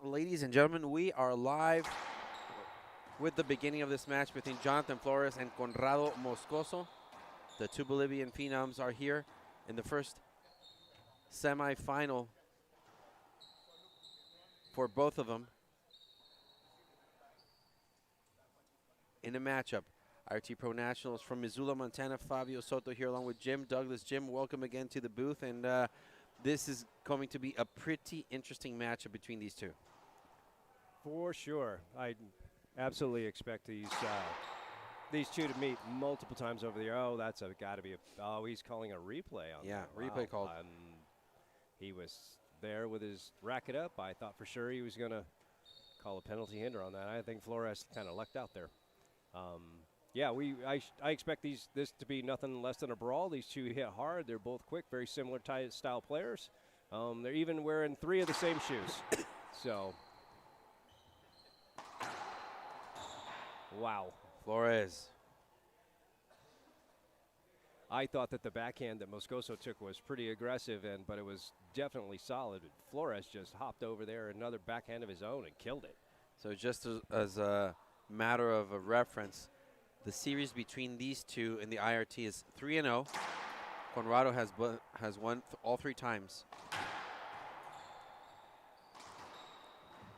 ladies and gentlemen, we are live with the beginning of this match between Jonathan Flores and Conrado Moscoso. The two Bolivian phenoms are here in the first semifinal for both of them in a matchup. RT Pro Nationals from Missoula, Montana. Fabio Soto here along with Jim Douglas. Jim, welcome again to the booth, and this is going to be a pretty interesting matchup between these two. For sure. I absolutely expect these two to meet multiple times over the year. Oh, that's got to be he's calling a replay on that. Replay called. He was there with his racket up. I thought for sure he was going to call a penalty hinder on that. I think Flores kind of lucked out there. I expect this to be nothing less than a brawl. These two hit hard. They're both quick, very similar style players. They're even wearing 3 of the same shoes. So, wow. Flores. I thought that the backhand that Moscoso took was pretty aggressive, but it was definitely solid. Flores just hopped over there, another backhand of his own, and killed it. So just as a matter of a reference, the series between these two in the IRT is 3-0. Conrado has won all 3 times.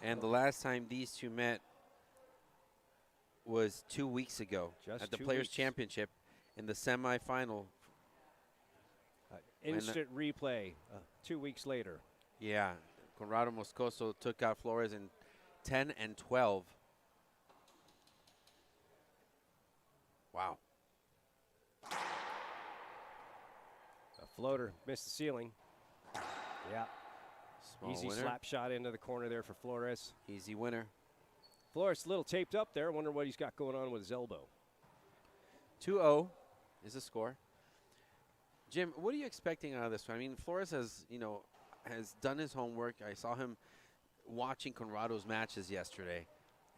And the last time these two met was 2 weeks ago at the Players' Championship in the semifinal. Instant replay 2 weeks later. Yeah, Conrado Moscoso took out Flores in 10 and 12. Wow. A floater missed the ceiling. Yeah. Easy winner. slap shot into the corner there for Flores. Easy winner. Flores a little taped up there. Wonder what he's got going on with his elbow. 2-0 is the score. Jim, what are you expecting out of this one? I mean, Flores has done his homework. I saw him watching Conrado's matches yesterday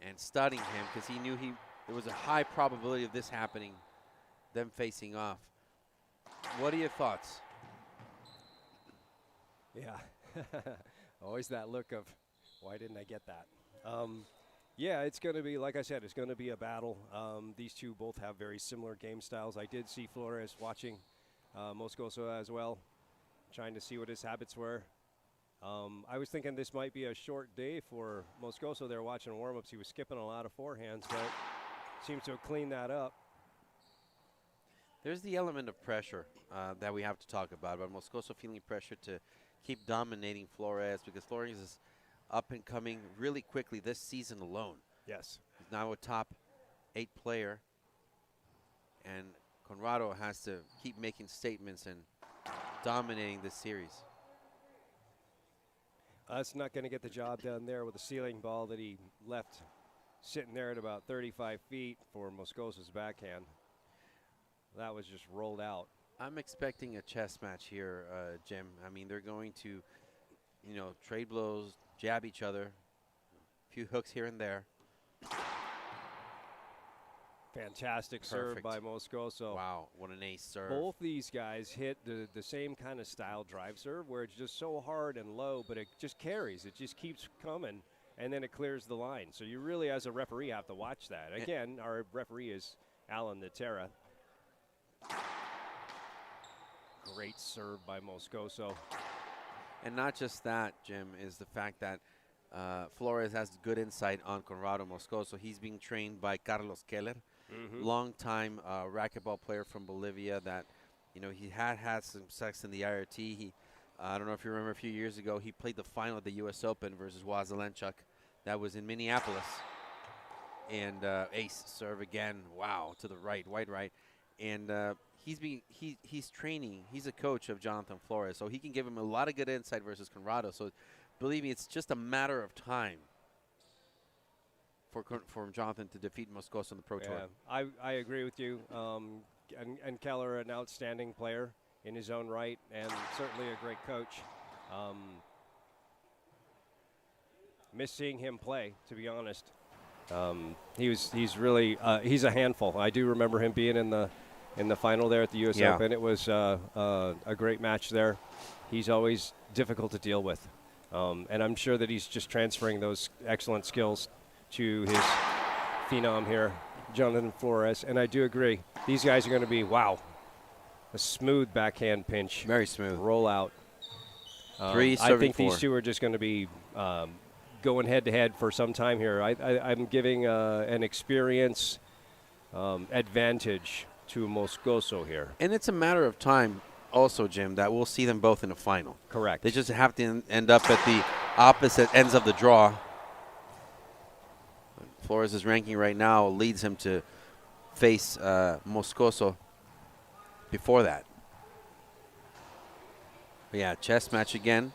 and studying him because he knew there was a high probability of this happening, them facing off. What are your thoughts? Yeah. Always that look of, why didn't I get that? Yeah, it's going to be, like I said, it's going to be a battle. These two both have very similar game styles. I did see Flores watching Moscoso as well, trying to see what his habits were. I was thinking this might be a short day for Moscoso there watching warm-ups. He was skipping a lot of forehands, but seems to have cleaned that up. There's the element of pressure that we have to talk about Moscoso feeling pressure to keep dominating Flores because Flores is up and coming really quickly this season alone. Yes. He's now a top 8 player, and Conrado has to keep making statements and dominating this series. That's not going to get the job done there with the ceiling ball that he left sitting there at about 35 feet for Moscoso's backhand. That was just rolled out. I'm expecting a chess match here, Jim. I mean, they're going to, trade blows, jab each other, a few hooks here and there. Fantastic serve by Moscoso. Wow, what an ace serve. Both these guys hit the same kind of style drive serve where it's just so hard and low, but it just carries. It just keeps coming, and then it clears the line. So you really, as a referee, have to watch that. Again, our referee is Alan Natera. Great serve by Moscoso. And not just that, Jim, is the fact that Flores has good insight on Conrado Moscoso. He's being trained by Carlos Keller, longtime racquetball player from Bolivia that, he had some success in the IRT. I don't know if you remember a few years ago, he played the final of the U.S. Open versus Wazelenchuk. That was in Minneapolis. And ace serve again. Wow, to the right, wide right. And he's training. He's a coach of Jonathan Flores, so he can give him a lot of good insight versus Conrado. So believe me, it's just a matter of time for Jonathan to defeat Moscoso in the Pro Tour. I agree with you. And Keller, an outstanding player in his own right, and certainly a great coach. Miss seeing him play, to be honest. He's really he's a handful. I do remember him being in the final there at the U.S. Open. It was a great match there. He's always difficult to deal with. And I'm sure that he's just transferring those excellent skills to his phenom here, Jonathan Flores. And I do agree. These guys are going to be, wow, a smooth backhand pinch. Very smooth. Roll out. Three, I think four. these two are just going to be going head-to-head for some time here. I'm giving an experience advantage to Moscoso here. And it's a matter of time also, Jim, that we'll see them both in the final. Correct. They just have to end up at the opposite ends of the draw. Flores' ranking right now leads him to face Moscoso before that. But yeah, chess match again.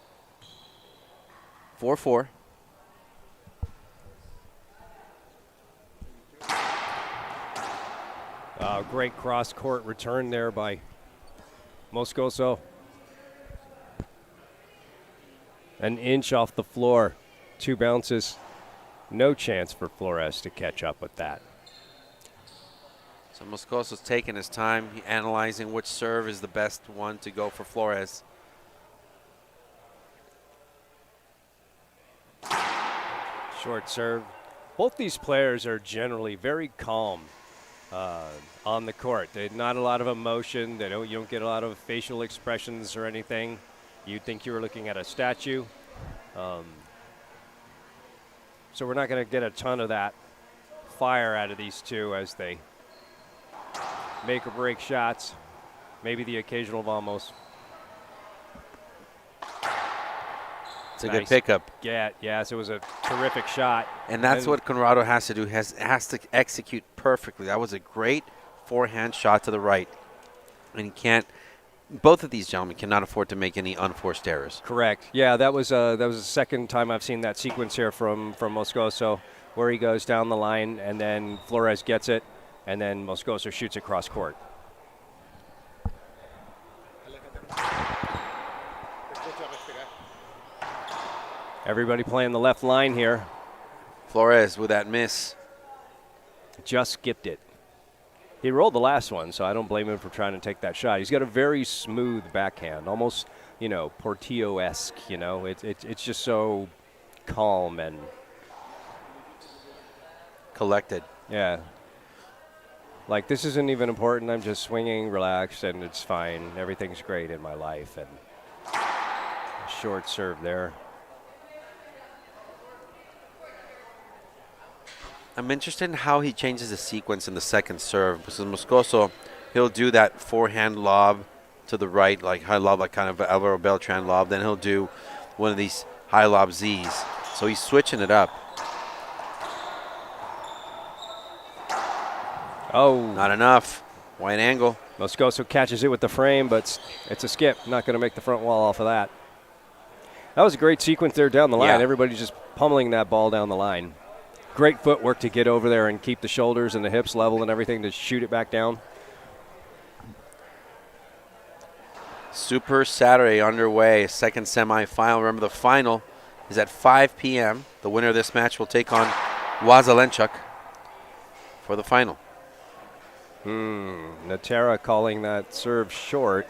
4-4. Great cross-court return there by Moscoso. An inch off the floor. 2 bounces. No chance for Flores to catch up with that. So Moscoso's taking his time, analyzing which serve is the best one to go for Flores. Short serve. Both these players are generally very calm on the court. There's not a lot of emotion. You don't get a lot of facial expressions or anything. You'd think you were looking at a statue. So we're not going to get a ton of that fire out of these two as they make or break shots. Maybe the occasional vamos. It's a good pickup. Yeah, yes, it was a terrific shot. And that's what Conrado has to do. Has to execute perfectly. That was a great forehand shot to the right. And he can't. Both of these gentlemen cannot afford to make any unforced errors. Correct. Yeah, that was the second time I've seen that sequence here from Moscoso, where he goes down the line and then Flores gets it, and then Moscoso shoots across court. Everybody playing the left line here. Flores with that miss. Just skipped it. He rolled the last one, so I don't blame him for trying to take that shot. He's got a very smooth backhand, almost, Portillo-esque, It's just so calm and collected. Yeah. Like, this isn't even important. I'm just swinging, relaxed, and it's fine. Everything's great in my life. And short serve there. I'm interested in how he changes the sequence in the second serve. Because Moscoso, he'll do that forehand lob to the right, like high lob, like kind of an Alvaro Beltran lob. Then he'll do one of these high lob Zs. So he's switching it up. Oh. Not enough. Wide angle. Moscoso catches it with the frame, but it's a skip. Not going to make the front wall off of that. That was a great sequence there down the line. Yeah. Everybody's just pummeling that ball down the line. Great footwork to get over there and keep the shoulders and the hips level and everything to shoot it back down. Super Saturday underway, second semifinal. Remember, the final is at 5 p.m. The winner of this match will take on Wazelenchuk for the final. Natera calling that serve short.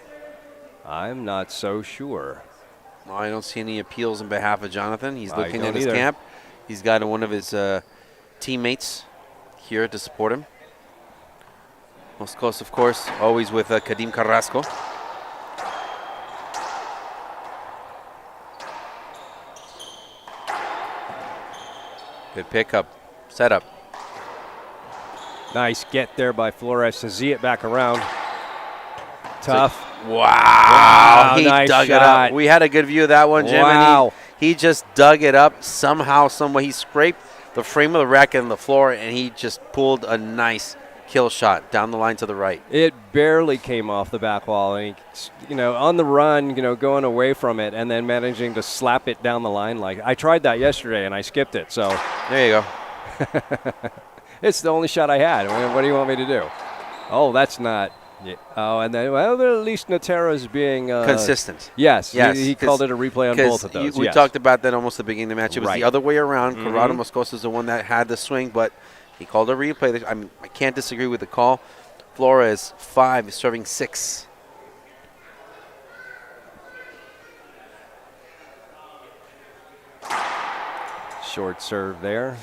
I'm not so sure. Well, I don't see any appeals on behalf of Jonathan. He's looking at his either. camp. He's got one of his teammates here to support him. Moscoso, of course, always with Kadim Carrasco. Good pickup, setup. Nice get there by Flores to Z it back around. Tough. Wow, he nice dug shot. it up. We had a good view of that one, Jim. Wow. And he just dug it up somehow, some way. He scraped the frame of the racket on the floor, and he just pulled a nice kill shot down the line to the right. It barely came off the back wall, and he, on the run, going away from it, and then managing to slap it down the line. Like, I tried that yesterday, and I skipped it. So there you go. It's the only shot I had. What do you want me to do? Oh, that's not. Yeah. Oh, and then, at least Natera's being consistent. Yes, he called it a replay on both of those. We talked about that almost at the beginning of the match. It was Right. the other way around. Conrado Moscoso is the one that had the swing, but he called a replay. I can't disagree with the call. Flores, 5, is serving 6. Short serve there.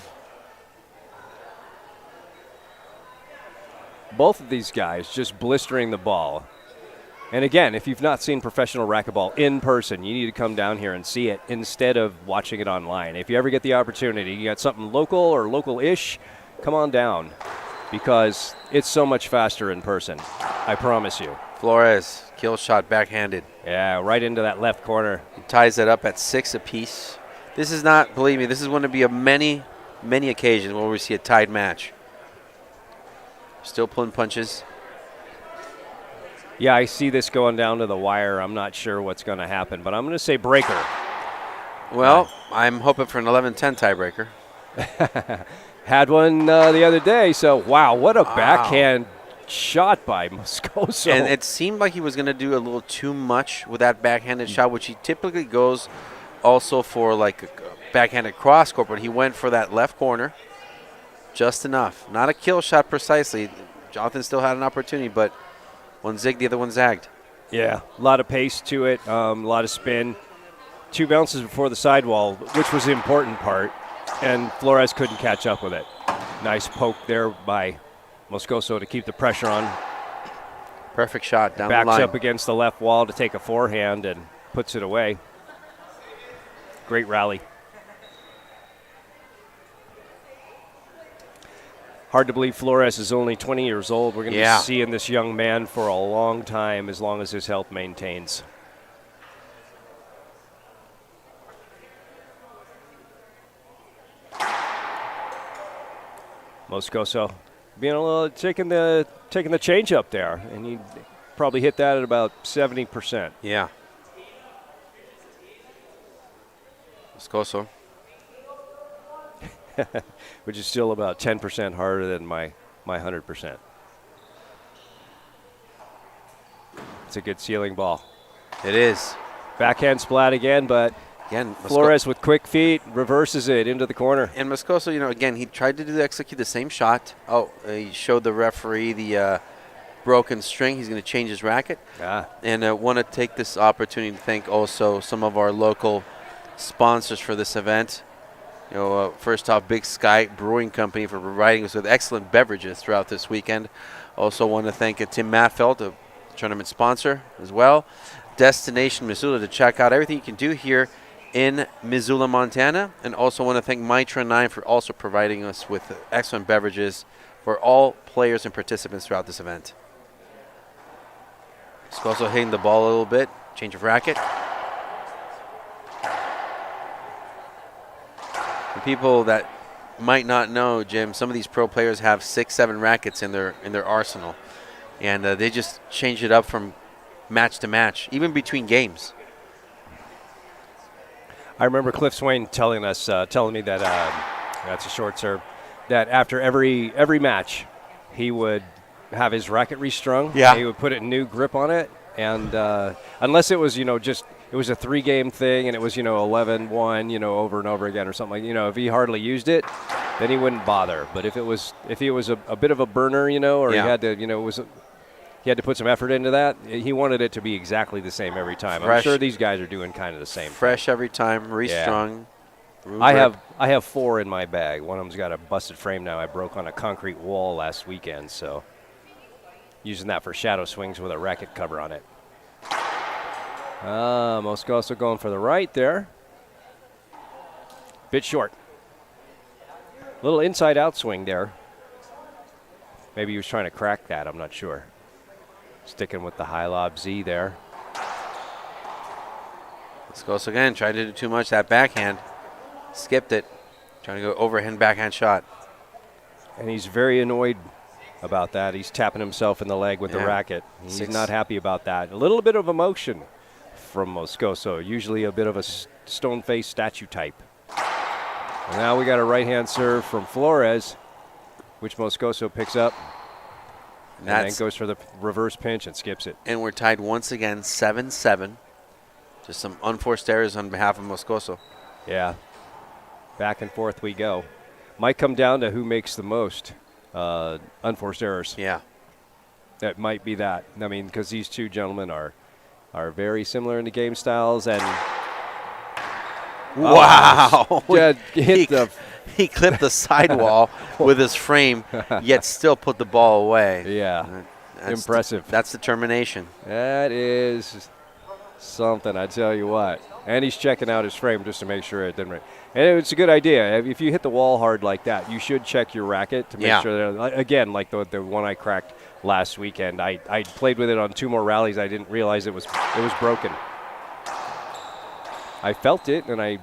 Both of these guys just blistering the ball. And again, if you've not seen professional racquetball in person, you need to come down here and see it instead of watching it online. If you ever get the opportunity, you got something local or local-ish, come on down because it's so much faster in person. I promise you. Flores, kill shot backhanded. Yeah, right into that left corner. He ties it up at 6 apiece. This is not, believe me, this is going to be a many occasions where we see a tied match. Still pulling punches. Yeah, I see this going down to the wire. I'm not sure what's going to happen, but I'm going to say breaker. Well, I'm hoping for an 11-10 tiebreaker. Had one the other day, so wow, what a backhand shot by Moscoso. And it seemed like he was going to do a little too much with that backhanded shot, which he typically goes also for like a backhanded cross court, but he went for that left corner just enough. Not a kill shot precisely. Jonathan still had an opportunity, but one zigged, the other one zagged. Yeah, a lot of pace to it, a lot of spin. 2 bounces before the sidewall, which was the important part, and Flores couldn't catch up with it. Nice poke there by Moscoso to keep the pressure on. Perfect shot down the line. Backs up against the left wall to take a forehand and puts it away. Great rally. Hard to believe Flores is only 20 years old. We're going to be seeing this young man for a long time as long as his health maintains. Moscoso being a little taking the change up there, and he probably hit that at about 70%. Yeah. Moscoso. Which is still about 10% harder than my 100%. It's a good ceiling ball. It is. Backhand splat again, but again, Flores with quick feet reverses it into the corner. And Moscoso, again, he tried to execute the same shot. Oh, he showed the referee the broken string. He's going to change his racket. And I want to take this opportunity to thank also some of our local sponsors for this event. First off, Big Sky Brewing Company for providing us with excellent beverages throughout this weekend. Also want to thank Tim Matfeld, a tournament sponsor as well. Destination Missoula to check out everything you can do here in Missoula, Montana. And also want to thank Mitra 9 for also providing us with excellent beverages for all players and participants throughout this event. Moscoso hitting the ball a little bit. Change of racket. For people that might not know, Jim, some of these pro players have 6-7 rackets in their arsenal, and they just change it up from match to match, even between games. I remember Cliff Swain telling me that that's a short serve, that after every match, he would have his racket restrung. Yeah. He would put a new grip on it, and unless it was it was a 3-game thing and it was 11-1 over and over again or something if he hardly used it, then he wouldn't bother. But if it was a bit of a burner or he had to he had to put some effort into that, he wanted it to be exactly the same every time. Fresh. I'm sure these guys are doing kind of the same. Fresh every time, restrung. Yeah. I have 4 in my bag. One of them's got a busted frame now. I broke on a concrete wall last weekend, so using that for shadow swings with a racket cover on it. Moscoso going for the right there. Bit short. Little inside out swing there. Maybe he was trying to crack that. I'm not sure. Sticking with the high lob Z there. Moscoso again tried to do too much. That backhand. Skipped it. Trying to go overhand backhand shot. And he's very annoyed about that. He's tapping himself in the leg with the racket. He's not happy about that. A little bit of emotion from Moscoso, usually a bit of a stone-faced statue type. And now we got a right-hand serve from Flores, which Moscoso picks up. And then goes for the reverse pinch and skips it. And we're tied once again, 7-7. Just some unforced errors on behalf of Moscoso. Yeah. Back and forth we go. Might come down to who makes the most unforced errors. Yeah. That might be that. I mean, because these two gentlemen are very similar in the game styles, and Wow. Hit the he clipped the sidewall with his frame, yet still put the ball away. Yeah, That's impressive. That's determination. That is something, I tell you what. And he's checking out his frame just to make sure it didn't. And it's a good idea. If you hit the wall hard like that, you should check your racket to make sure that, again, like the one I cracked last weekend. I played with it on 2 more rallies. I didn't realize it was broken. I felt it, and I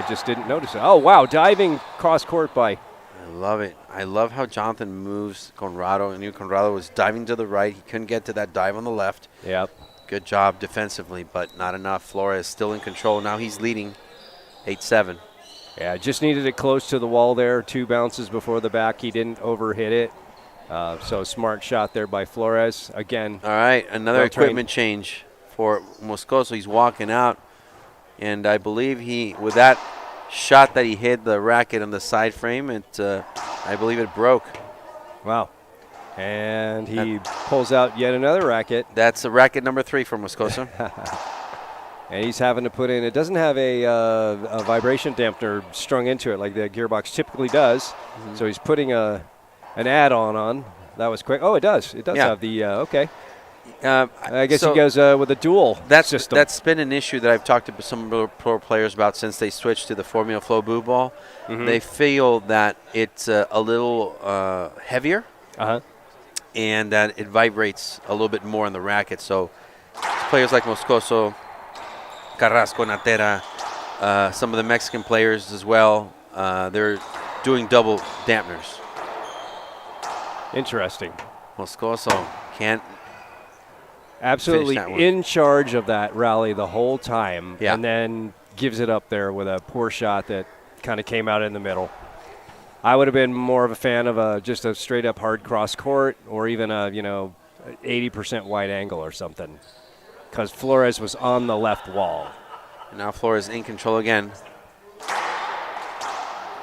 just didn't notice it. Oh, wow, diving cross court by. I love it. I love how Jonathan moves Conrado. I knew Conrado was diving to the right. He couldn't get to that dive on the left. Yep. Good job defensively, but not enough. Flores still in control. Now he's leading 8-7. Yeah, just needed it close to the wall there. 2 bounces before the back. He didn't overhit it. So smart shot there by Flores. Again. All right, another equipment change for Moscoso. He's walking out, and I believe with that shot that he hit the racket on the side frame, I believe it broke. Wow. And he pulls out yet another racket. That's racket number 3 for Moscoso. And he's having to put in, it doesn't have a vibration dampener strung into it like the gearbox typically does. Mm-hmm. So he's putting an add-on on. That was quick. Oh, it does. It does have the, okay. I guess he goes with a dual system. That's been an issue that I've talked to some pro players about since they switched to the Formula Flow Boo Ball. Mm-hmm. They feel that it's a little heavier. Uh-huh. And that it vibrates a little bit more in the racket. So players like Moscoso, Carrasco, Natera, some of the Mexican players as well, they're doing double dampeners. Interesting. Moscoso can't absolutely in charge of that rally the whole time, and then gives it up there with a poor shot that kind of came out in the middle. I would have been more of a fan of just a straight-up hard cross court or even a 80% wide angle or something, because Flores was on the left wall. And now Flores in control again.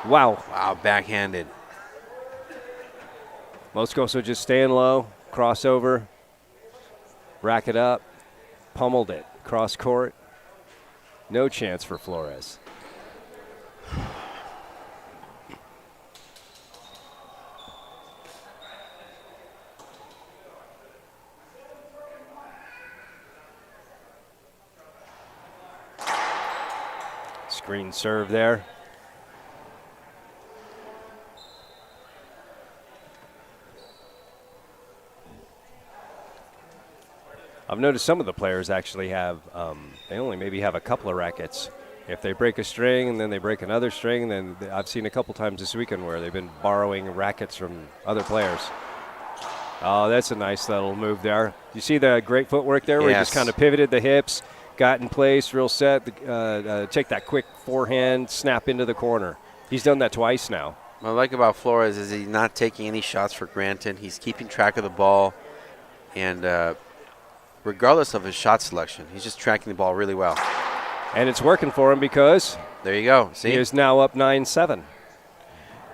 Wow. Wow, backhanded. Moscoso just staying low, crossover, rack it up, pummeled it, cross court. No chance for Flores. Screen serve there. I've noticed some of the players actually have, they only maybe have a couple of rackets. If they break a string and then they break another string, then I've seen a couple times this weekend where they've been borrowing rackets from other players. Oh, that's a nice little move there. You see the great footwork there where he just kind of pivoted the hips, got in place, real set, take that quick forehand, snap into the corner. He's done that twice now. What I like about Flores is he's not taking any shots for granted. He's keeping track of the ball, and regardless of his shot selection, he's just tracking the ball really well. And it's working for him because there you go. See? He is now up 9-7.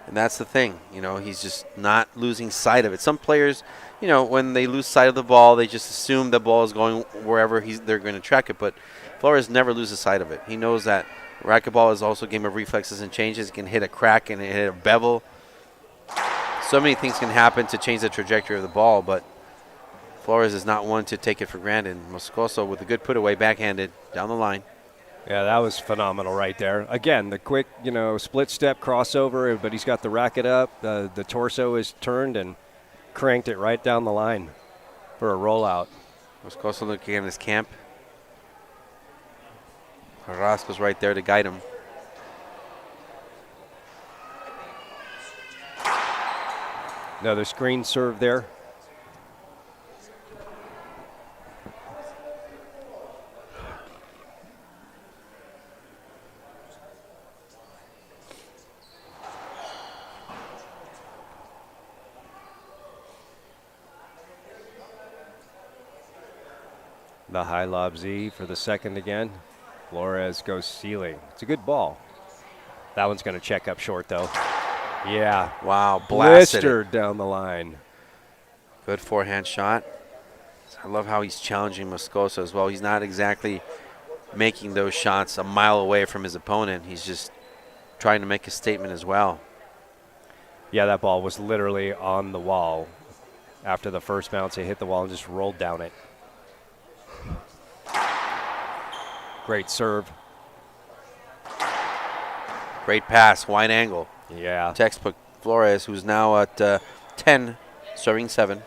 And that's the thing. He's just not losing sight of it. Some players, when they lose sight of the ball, they just assume the ball is going wherever they're going to track it. But Flores never loses sight of it. He knows that racquetball is also a game of reflexes and changes. It can hit a crack and hit a bevel. So many things can happen to change the trajectory of the ball, but Flores is not one to take it for granted. Moscoso with a good put away, backhanded, down the line. Yeah, that was phenomenal right there. Again, the quick, split step crossover, but he's got the racket up. The torso is turned and cranked it right down the line for a rollout. Moscoso looking at his camp. Carrasco's right there to guide him. Another screen serve there. The high lob Z for the second again. Flores goes ceiling. It's a good ball. That one's going to check up short, though. Yeah. Wow, blasted blistered down the line. Good forehand shot. I love how he's challenging Moscoso as well. He's not exactly making those shots a mile away from his opponent. He's just trying to make a statement as well. Yeah, that ball was literally on the wall. After the first bounce, it hit the wall and just rolled down it. Great serve. Great pass, wide angle. Yeah. Textbook Flores, who's now at 10, serving 7.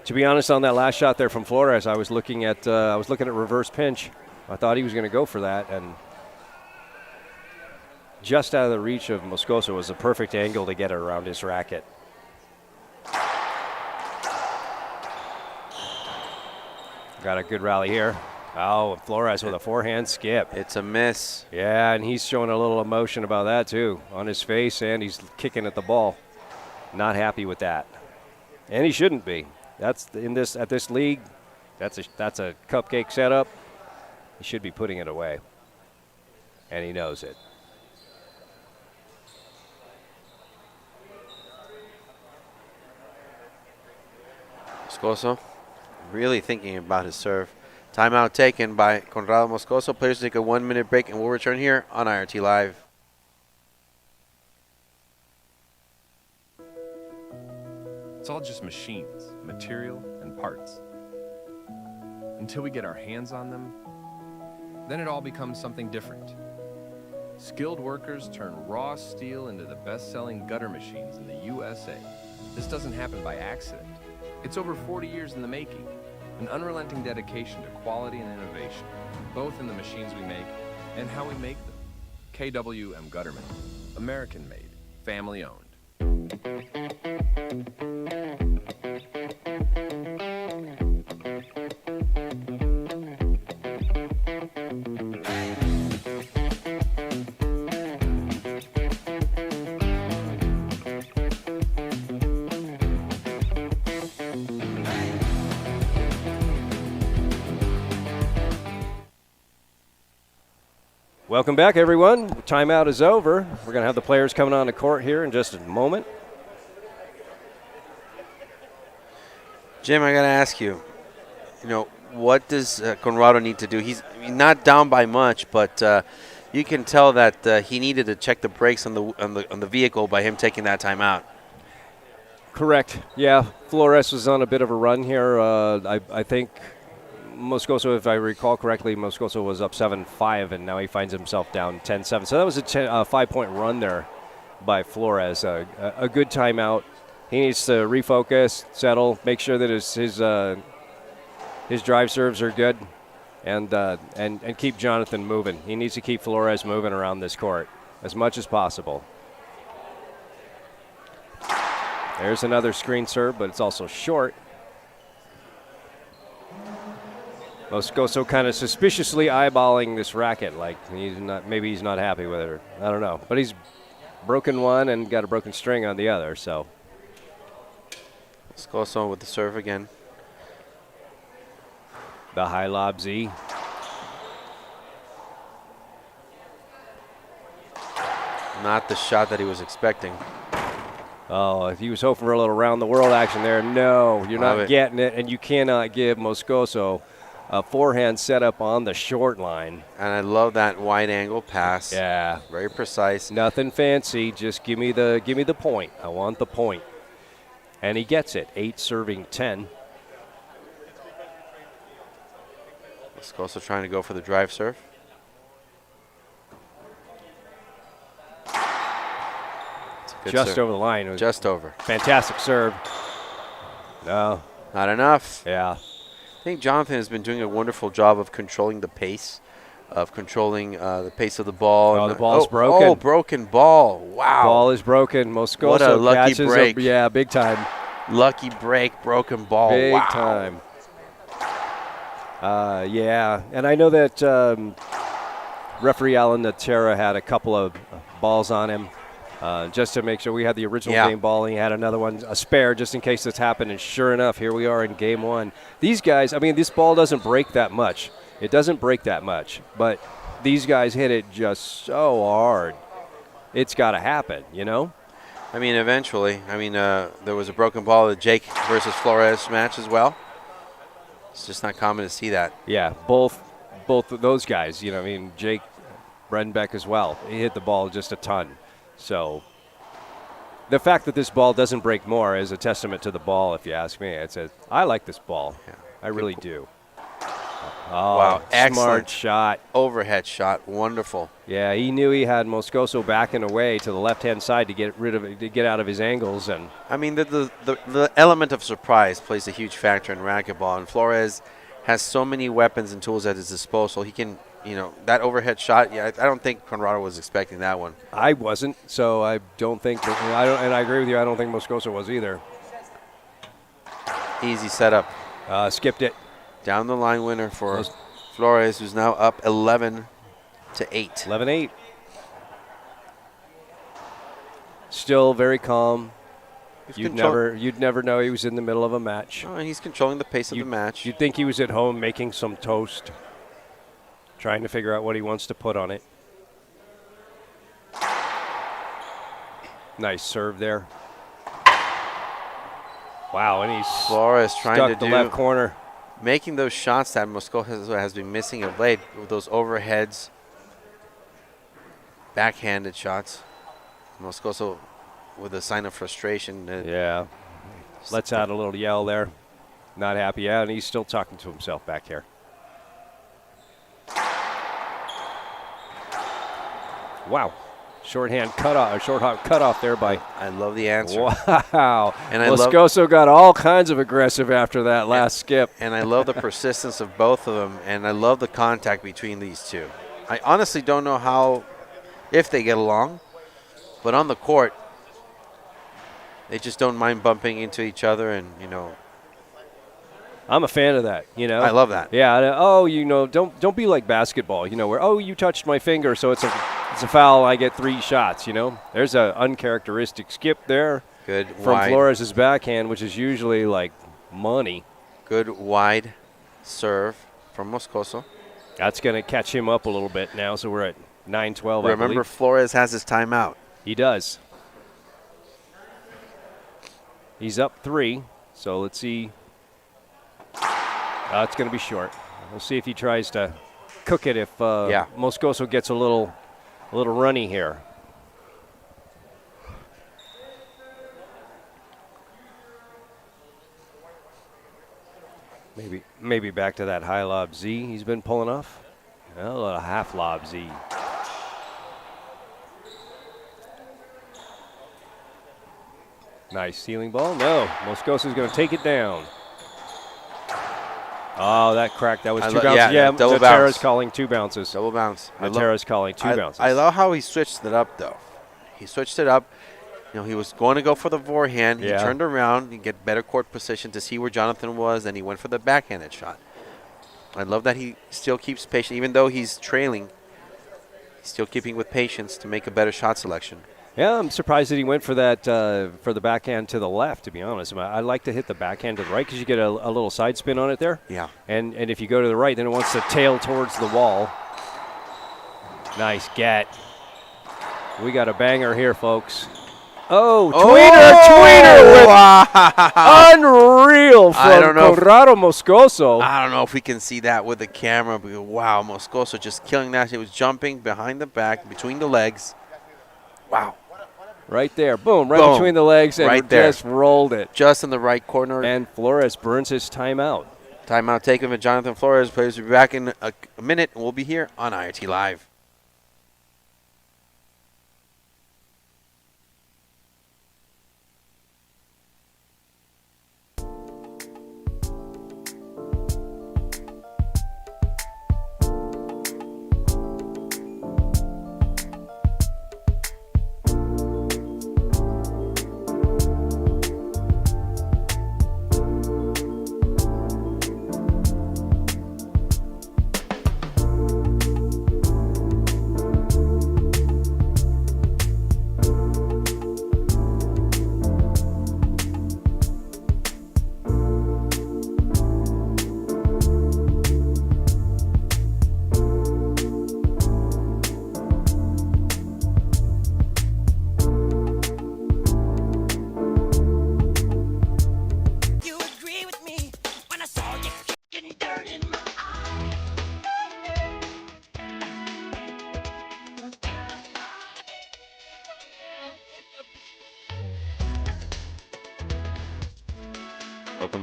To be honest, on that last shot there from Flores, I was looking at reverse pinch. I thought he was going to go for that, and just out of the reach of Moscoso was a perfect angle to get it around his racket. Got a good rally here. Oh, Flores with a forehand skip. It's a miss. Yeah, and he's showing a little emotion about that too on his face, and he's kicking at the ball. Not happy with that, and he shouldn't be. That's at this league. That's a cupcake setup. He should be putting it away, and he knows it. Moscoso really thinking about his serve. Timeout taken by Conrado Moscoso. Players take a 1-minute break, and we'll return here on IRT Live. It's all just machines, material, and parts. Until we get our hands on them, then it all becomes something different. Skilled workers turn raw steel into the best-selling gutter machines in the USA. This doesn't happen by accident. It's over 40 years in the making, an unrelenting dedication to quality and innovation, both in the machines we make and how we make them. KWM Gutterman, American-made, family-owned. Welcome back, everyone. Timeout is over. We're going to have the players coming on the court here in just a moment. Jim, I got to ask you, what does Conrado need to do? He's not down by much, but you can tell that he needed to check the brakes on the vehicle by him taking that timeout. Correct. Yeah, Flores was on a bit of a run here. I think Moscoso, if I recall correctly, Moscoso was up 7-5, and now he finds himself down 10-7. So that was a 5-point run there by Flores. A good timeout. He needs to refocus, settle, make sure that his drive serves are good, and keep Jonathan moving. He needs to keep Flores moving around this court as much as possible. There's another screen serve, but it's also short. Moscoso kind of suspiciously eyeballing this racket, like maybe he's not happy with it. I don't know. But he's broken one and got a broken string on the other, so. Moscoso with the serve again. The high lob Z. Not the shot that he was expecting. Oh, if he was hoping for a little round-the-world action there, no, you're not getting it, and you cannot give Moscoso a forehand setup on the short line. And I love that wide angle pass. Yeah. Very precise. Nothing fancy, just give me the point. I want the point. And he gets it, 8 serving 10. Moscoso trying to go for the drive serve. Just over the line. It was just over. Fantastic serve. No. Not enough. Yeah. I think Jonathan has been doing a wonderful job of controlling the pace, of controlling the pace of the ball. Oh, the ball's broken. Oh, broken ball. Wow. Ball is broken. Moscoso what a lucky catches break. Yeah, big time. Lucky break, broken ball. Big wow. time. Yeah, and I know that referee Alan Natera had a couple of balls on him. Just to make sure we had the original game ball, and he had another one, a spare, just in case this happened. And sure enough, here we are in game one. These guys, I mean, this ball doesn't break that much. It doesn't break that much. But these guys hit it just so hard. It's got to happen, you know? I mean, eventually. I mean, there was a broken ball at the Jake versus Flores match as well. It's just not common to see that. Yeah, both both of those guys. I mean, Jake Brenbeck as well. He hit the ball just a ton. So the fact that this ball doesn't break more is a testament to the ball, if you ask me. I like this ball. Yeah. I really do. Oh, wow, excellent smart shot. Overhead shot, wonderful. Yeah, he knew he had Moscoso backing away to the left-hand side to get out of his angles. And I mean, the element of surprise plays a huge factor in racquetball, and Flores has so many weapons and tools at his disposal. He can, that overhead shot. Yeah, I don't think Conrado was expecting that one. I wasn't, so I don't think. And I agree with you. I don't think Moscoso was either. Easy setup. Skipped it. Down the line winner for Flores, who's now up 11-8. 11-8. Still very calm. You'd never know he was in the middle of a match. Oh, he's controlling the pace of the match. You'd think he was at home making some toast, trying to figure out what he wants to put on it. Nice serve there. Wow, and he's Flores trying stuck to the do left corner. Making those shots that Moscoso has been missing of late, with those overheads, backhanded shots. Moscoso with a sign of frustration. Yeah. Lets out a little yell there. Not happy. Yeah, and he's still talking to himself back here. Wow. Shorthand cutoff, short hop cutoff there by. I love the answer. Wow. And Moscoso got all kinds of aggressive after that last skip. And I love the persistence of both of them, and I love the contact between these two. I honestly don't know if they get along, but on the court, they just don't mind bumping into each other, and I'm a fan of that. I love that. Yeah. Don't be like basketball. Where you touched my finger, so it's a foul. I get 3 shots. There's an uncharacteristic skip there. Good from wide. Flores' backhand, which is usually like money. Good wide serve from Moscoso. That's going to catch him up a little bit now. So we're at 9-12. Remember, Flores has his timeout. He does. He's up 3. So let's see. It's going to be short. We'll see if he tries to cook it if Moscoso gets a little runny here. Maybe back to that high lob Z he's been pulling off. A half lob Z. Nice ceiling ball. No, Moscoso's going to take it down. Oh, that cracked. That was 2 bounces. Yeah, double Terra's bounce. calling 2 bounces. Double bounce. Terra's calling 2 bounces. I love how he switched it up, though. He switched it up. He was going to go for the forehand. He turned around and get better court position to see where Jonathan was, and he went for the backhanded shot. I love that he still keeps patient. Even though he's trailing, he's still keeping with patience to make a better shot selection. Yeah, I'm surprised that he went for that for the backhand to the left, to be honest. I like to hit the backhand to the right because you get a little side spin on it there. Yeah. And if you go to the right, then it wants to tail towards the wall. Nice get. We got a banger here, folks. Oh, tweener! Wow. Unreal from Conrado Moscoso. I don't know if we can see that with the camera, but wow, Moscoso just killing that. He was jumping behind the back, between the legs. Wow. Right there. Boom. Right between the legs and just rolled it. Just in the right corner. And Flores burns his timeout. Timeout taken by Jonathan Flores. Players will be back in a minute, and we'll be here on IRT Live.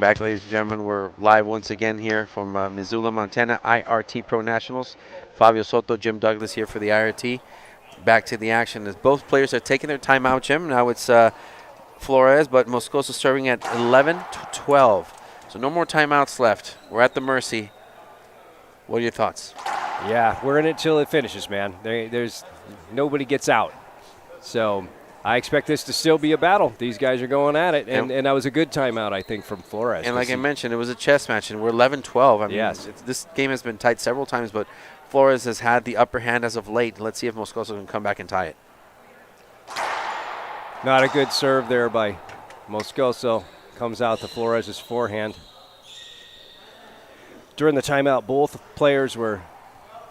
back, ladies and gentlemen. We're live once again here from Missoula, Montana, IRT Pro Nationals. Fabio Soto, Jim Douglas here for the IRT. Back to the action as both players are taking their timeout, Jim. Now it's Flores, but Moscoso serving at 11-12. So no more timeouts left. We're at the mercy. What are your thoughts? Yeah, we're in it till it finishes, man. There's nobody gets out. So I expect this to still be a battle. These guys are going at it, and that was a good timeout, I think, from Flores. And like I mentioned, it was a chess match, and we're 11-12. I mean, yes. This game has been tight several times, but Flores has had the upper hand as of late. Let's see if Moscoso can come back and tie it. Not a good serve there by Moscoso. Comes out to Flores' forehand. During the timeout, both players were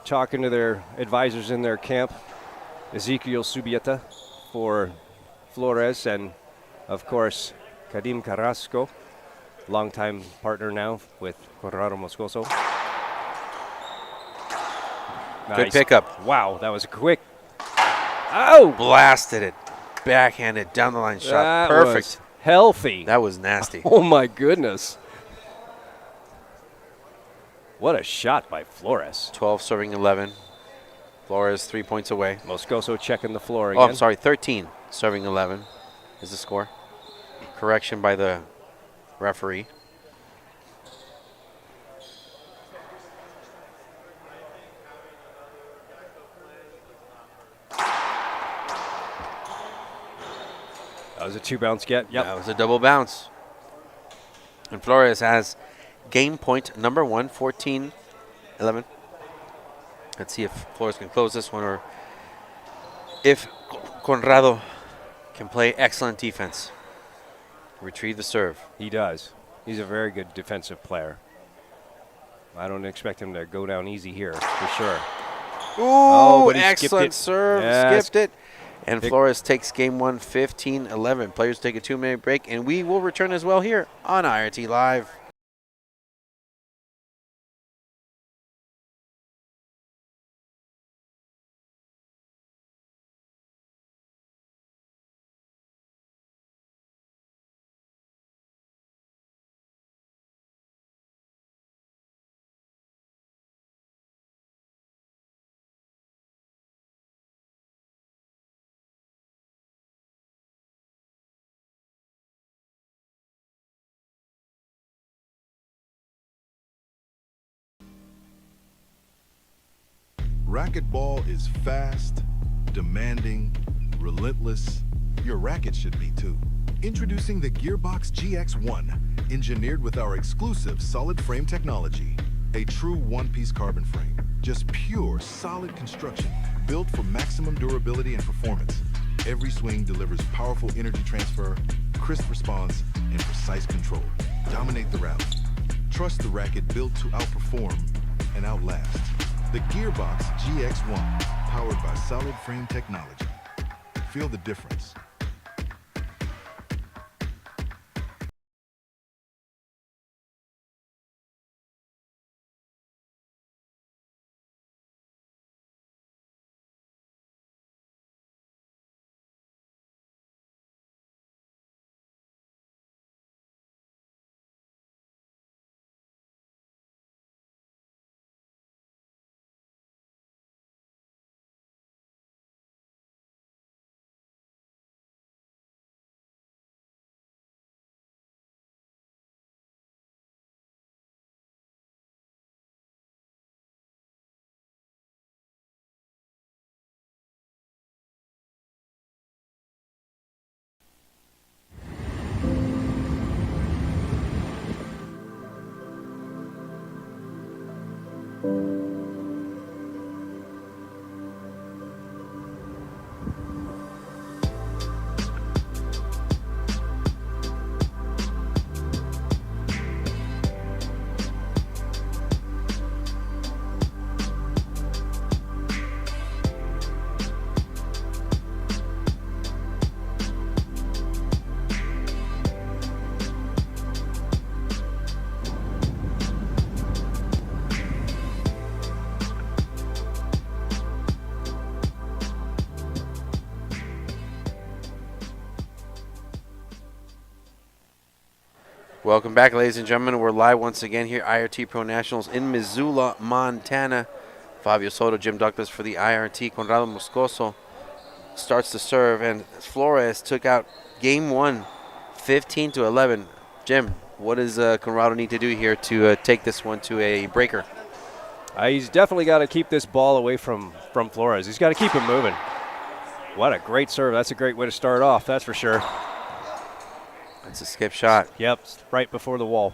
talking to their advisors in their camp. Ezequiel Subieta for Flores, and of course Kadim Carrasco, longtime partner now with Conrado Moscoso. Good Nice. pickup. Wow, that was quick. Oh! Blasted it. Backhanded down the line shot. That Perfect. was healthy. That was nasty. Oh my goodness. What a shot by Flores. 12 serving 11. Flores 3 points away. Moscoso checking the floor again. Oh, I'm sorry. 13 serving 11 is the score. Correction by the referee. That was a 2-bounce get. Yep. That was a double bounce. And Flores has game point number 1, 14-11. Let's see if Flores can close this one or if Conrado can play excellent defense. Retrieve the serve. He does. He's a very good defensive player. I don't expect him to go down easy here, for sure. Ooh, but he skipped excellent it. serve. Yes. Skipped it. And Flores takes game 1, 15-11. Players take a 2-minute break, and we will return as well here on IRT Live. Racquetball is fast, demanding, relentless. Your racket should be too. Introducing the Gearbox GX1, engineered with our exclusive solid frame technology. A true one-piece carbon frame. Just pure, solid construction, built for maximum durability and performance. Every swing delivers powerful energy transfer, crisp response, and precise control. Dominate the rally. Trust the racket built to outperform and outlast. The Gearbox GX1, powered by solid frame technology. Feel the difference. Welcome back, ladies and gentlemen. We're live once again here, IRT Pro Nationals in Missoula, Montana. Fabio Soto, Jim Douglas for the IRT. Conrado Moscoso starts to serve, and Flores took out game 1, 15-11. Jim, what does Conrado need to do here to take this one to a breaker? He's definitely got to keep this ball away from Flores. He's got to keep him moving. What a great serve. That's a great way to start off, that's for sure. That's a skip shot. Yep, right before the wall.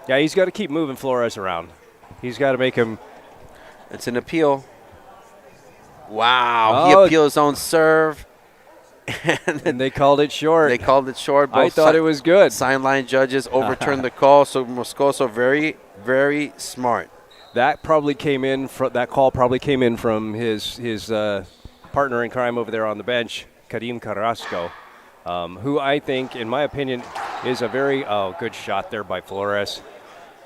Yeah, he's got to keep moving Flores around. He's got to make him. It's an appeal. Wow, Oh. he appealed his own serve. And they called it short. They called it short. I thought it was good. Sideline judges overturned the call, so Moscoso very, very smart. That probably came in. That call probably came in from his partner in crime over there on the bench, Karim Carrasco, who I think, in my opinion, is a very good shot there by Flores.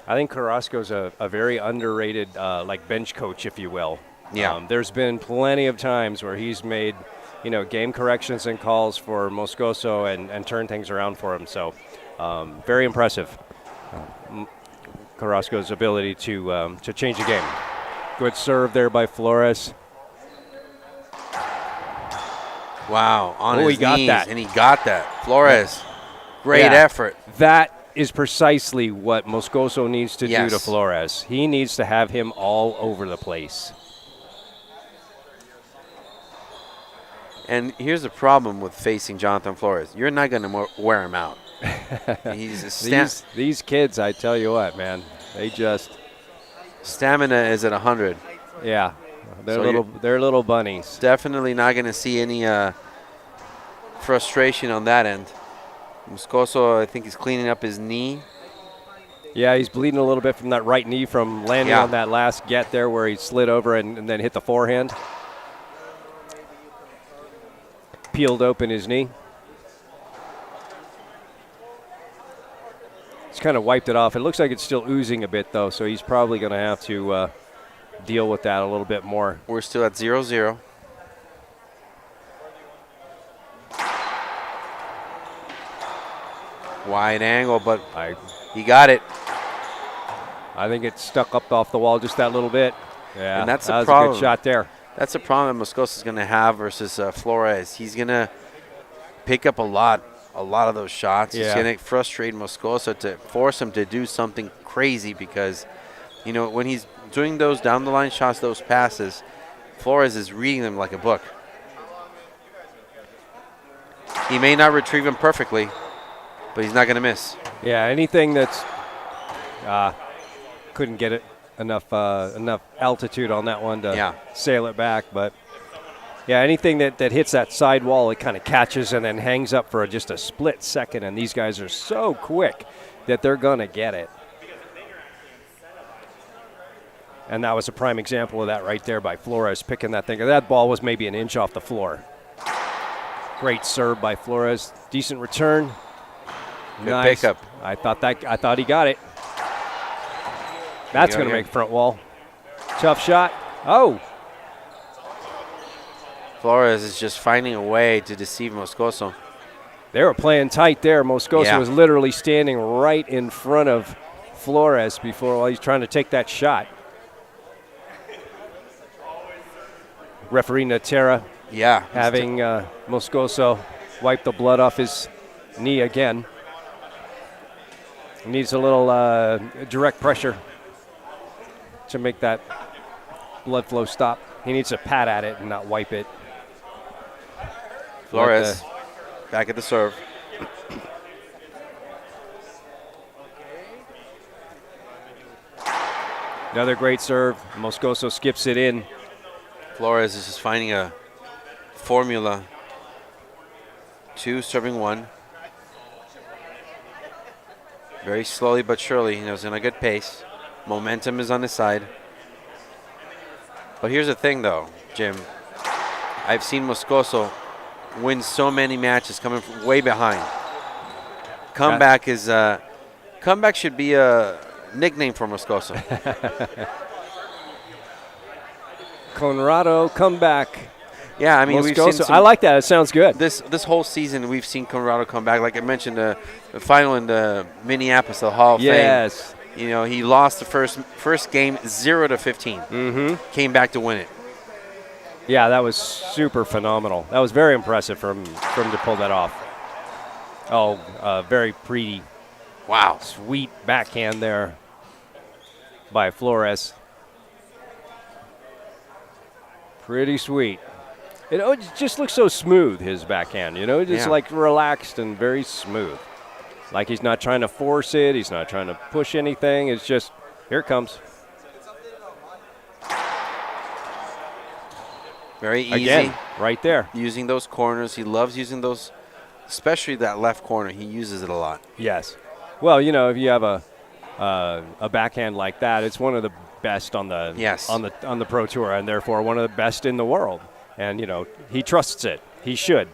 I think Carrasco's a very underrated like bench coach, if you will. Yeah. There's been plenty of times where he's made, game corrections and calls for Moscoso and turn things around for him. So very impressive. Carrasco's ability to change the game. Good serve there by Flores. Wow, on his he got knees, that. and he got that. Flores, great Yeah. effort. That is precisely what Moscoso needs to do Yes. to Flores. He needs to have him all over the place. And here's the problem with facing Jonathan Flores. You're not going to wear him out. He's a These kids, I tell you what, man, they just stamina is at 100. yeah, So they're little bunnies. Definitely not going to see any frustration on that end. Moscoso, I think he's cleaning up his knee. Yeah, he's bleeding a little bit from that right knee from landing on that last get there where he slid over and then hit the forehand. Peeled open his knee. He's kind of wiped it off. It looks like it's still oozing a bit, though, so he's probably going to have to deal with that a little bit more. We're still at 0-0. Wide angle, but he got it. I think it stuck up off the wall just that little bit. Yeah, And that's that the was problem. a good shot there. That's a problem that Moscoso is going to have versus Flores. He's going to pick up a lot of those shots. Yeah. He's going to frustrate Moscoso to force him to do something crazy because, when he's doing those down-the-line shots, those passes, Flores is reading them like a book. He may not retrieve them perfectly, but he's not going to miss. Yeah, anything that's couldn't get it enough altitude on that one to sail it back, but yeah, anything that hits that side wall, it kind of catches and then hangs up for just a split second, and these guys are so quick that they're gonna get it. And that was a prime example of that right there by Flores picking that thing. That ball was maybe an inch off the floor. Great serve by Flores. Decent return. Good Nice. pickup. I thought he got it. That's going to make front wall. Tough shot. Oh. Flores is just finding a way to deceive Moscoso. They were playing tight there. Moscoso was literally standing right in front of Flores while he's trying to take that shot. Referee Natera having Moscoso wipe the blood off his knee again. He needs a little direct pressure to make that blood flow stop. He needs to pat at it and not wipe it. Flores back at the serve. Another great serve. Moscoso skips it in. Flores is just finding a formula. 2 serving 1. Very slowly but surely. He's in a good pace. Momentum is on his side. But here's the thing, though, Jim. I've seen Moscoso win so many matches coming from way behind. Comeback should be a nickname for Moscoso. Conrado comeback. Yeah, I mean, we've seen Moscoso. I like that. It sounds good. this whole season. We've seen Conrado come back. Like I mentioned, the final in the Minneapolis, the Hall of Fame. Yes. You know, he lost the first game 0-15. Mm-hmm. Came back to win it. Yeah, that was super phenomenal. That was very impressive for him to pull that off. Oh, very pretty, Wow. sweet backhand there by Flores. Pretty sweet. It just looks so smooth, his backhand, just Yeah. like relaxed and very smooth. Like he's not trying to force it. He's not trying to push anything. It's just, here it comes. Very easy. Again, right there. Using those corners. He loves using those, especially that left corner. He uses it a lot. Yes. Well, if you have a backhand like that, it's one of the best on the Yes. on the Pro Tour, and therefore one of the best in the world. And he trusts it. He should.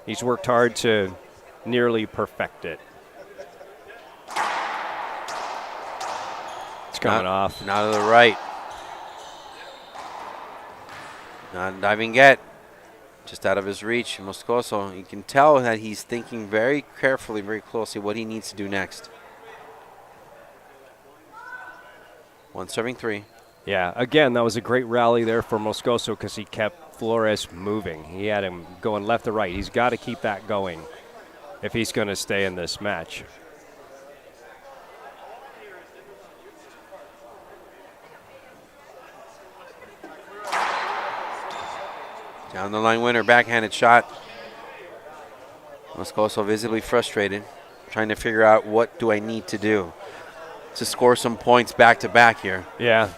He's worked hard to nearly perfect it. It's coming off. Not to the right. Not a diving get. Just out of his reach. Moscoso, you can tell that he's thinking very carefully, very closely what he needs to do next. 1-3. Yeah, again, that was a great rally there for Moscoso because he kept Flores moving. He had him going left to right. He's got to keep that going if he's going to stay in this match. Down the line winner, backhanded shot. Moscoso visibly frustrated, trying to figure out what do I need to do to score some points back to back here. Yeah.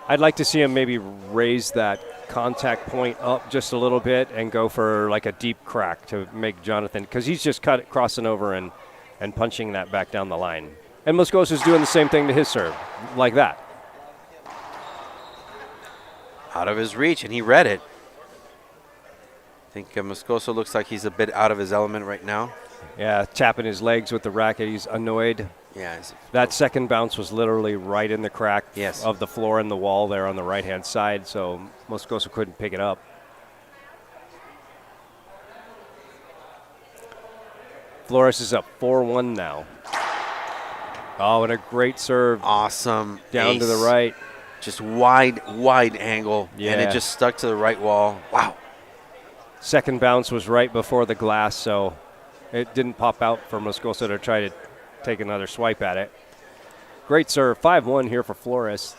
I'd like to see him maybe raise that contact point up just a little bit and go for like a deep crack to make Jonathan, because he's just crossing over and punching that back down the line. And Moscoso's doing the same thing to his serve, like that. Out of his reach, and he read it. I think Moscoso looks like he's a bit out of his element right now. Yeah, tapping his legs with the racket. He's annoyed. Yeah. That second bounce was literally right in the crack Yes. of the floor and the wall there on the right-hand side, so Moscoso couldn't pick it up. Flores is up 4-1 now. Oh, and a great serve Awesome. down ace. to the right. Just wide angle. And Yeah. it just stuck to the right wall. Wow. Second bounce was right before the glass, so it didn't pop out for Moscoso to try to take another swipe at it. Great serve. 5-1 here for Flores.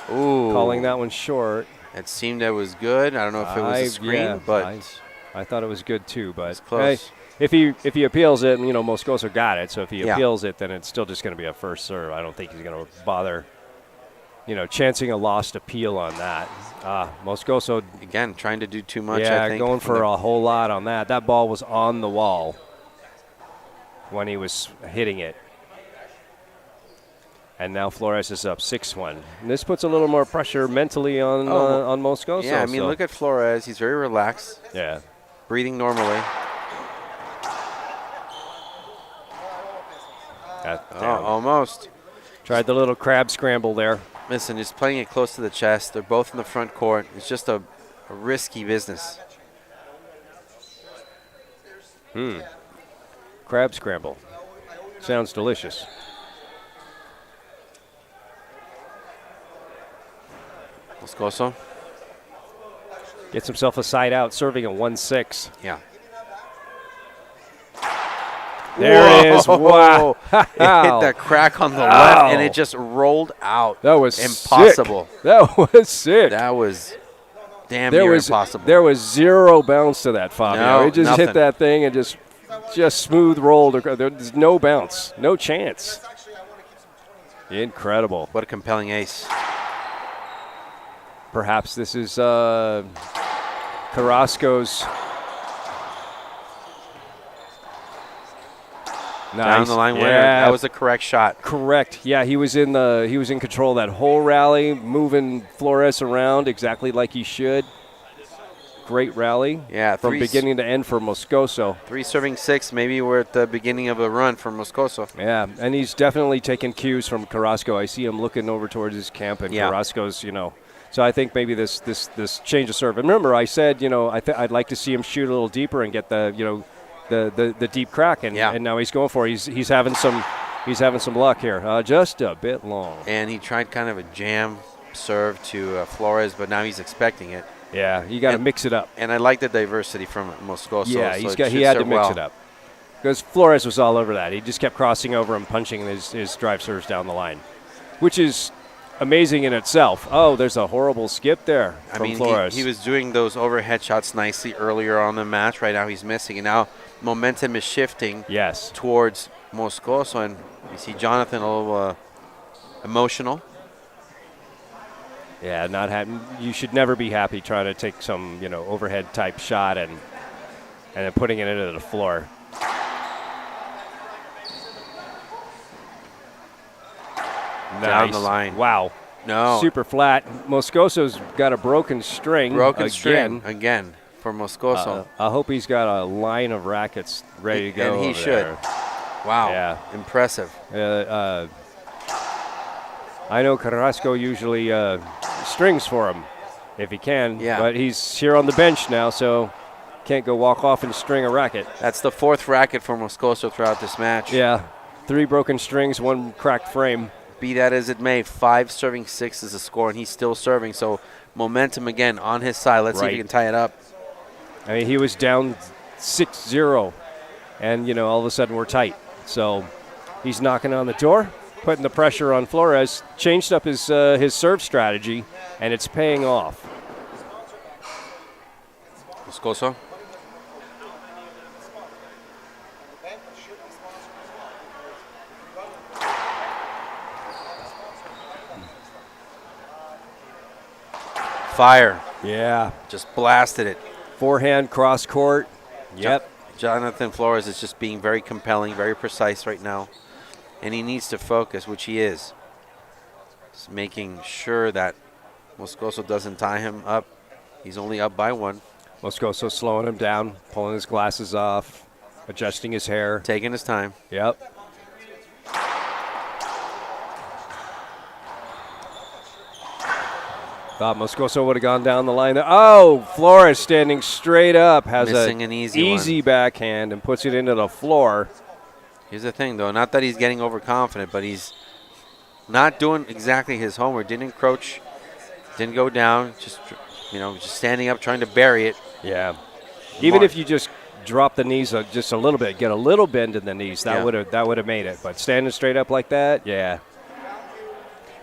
Ooh. Calling that one short. It seemed that was good. I don't know if it was a screen, but I thought it was good too. But it's close. Hey, if he appeals it, Moscoso got it. So if he Yeah. appeals it, then it's still just going to be a first serve. I don't think he's going to bother, chancing a lost appeal on that. Moscoso, Again, trying to do too much, yeah, I think. going for a whole lot on that. That ball was on the wall when he was hitting it. And now Flores is up 6-1. And this puts a little more pressure mentally on Moscoso. Yeah, I mean, look at Flores. He's very relaxed, Yeah. breathing normally. Almost. Tried the little crab scramble there. Listen, just playing it close to the chest. They're both in the front court. It's just a risky business. Crab scramble. Sounds delicious. Moscoso. Gets himself a side out, serving a 1-6. Yeah. There it is. Wow. It hit that crack on the left, and it just rolled out. That was impossible. Sick. That was sick. That was damn near impossible. There was zero bounce to that, Fabio. No, it just nothing. hit that thing and just smooth rolled. There's no bounce, no chance. Incredible. What a compelling ace. Perhaps this is Carrasco's. Down Nice. the line winner. Yeah. That was a correct shot. Correct. Yeah, he was in control of that whole rally, moving Flores around exactly like he should. Great rally. Yeah, from beginning to end for Moscoso. 3 serving 6. Maybe we're at the beginning of a run for Moscoso. Yeah, and he's definitely taking cues from Carrasco. I see him looking over towards his camp, and Yeah. Carrasco's, So I think maybe this change of serve. And remember, I said, I'd like to see him shoot a little deeper and get the deep crack, and now he's going for it. He's having some luck here. Just a bit long. And he tried kind of a jam serve to Flores, but now he's expecting it. Yeah, you got to mix it up. And I like the diversity from Moscoso. Yeah, so he had to mix it up. Because Flores was all over that. He just kept crossing over and punching his drive serves down the line, which is amazing in itself. Oh, there's a horrible skip there from Flores. He was doing those overhead shots nicely earlier on the match. Right now he's missing. And now momentum is shifting towards Moscoso. And you see Jonathan a little emotional. Yeah, not happy. You should never be happy trying to take some, overhead type shot and then putting it into the floor. Down the line. Wow. No. Super flat. Moscoso's got a broken string. String again for Moscoso. I hope he's got a line of rackets ready to go. And he should. There. Wow. Yeah. Impressive. I know Carrasco usually strings for him if he can. Yeah. But he's here on the bench now, so can't go walk off and string a racket. That's the 4th racket for Moscoso throughout this match. Yeah. 3 broken strings, 1 cracked frame. Be that as it may, 5 serving 6 is the score, and he's still serving. So momentum again on his side. Let's see if he can tie it up. I mean, he was down 6-0, and, all of a sudden we're tight. So he's knocking on the door, putting the pressure on Flores, changed up his serve strategy, and it's paying off. Moscoso. Fire. Yeah. Just blasted it. Forehand, cross court. Yep. Jonathan Flores is just being very compelling, very precise right now. And he needs to focus, which he is. Just making sure that Moscoso doesn't tie him up. He's only up by 1. Moscoso slowing him down, pulling his glasses off, adjusting his hair. Taking his time. Yep. Thought Moscoso would have gone down the line there. Oh, Flores standing straight up, has Missing an easy backhand and puts it into the floor. Here's the thing, though. Not that he's getting overconfident, but he's not doing exactly his homework. Didn't encroach, didn't go down. Just standing up, trying to bury it. Yeah. Even if you just drop the knees just a little bit, get a little bend in the knees, that would have made it. But standing straight up like that, yeah.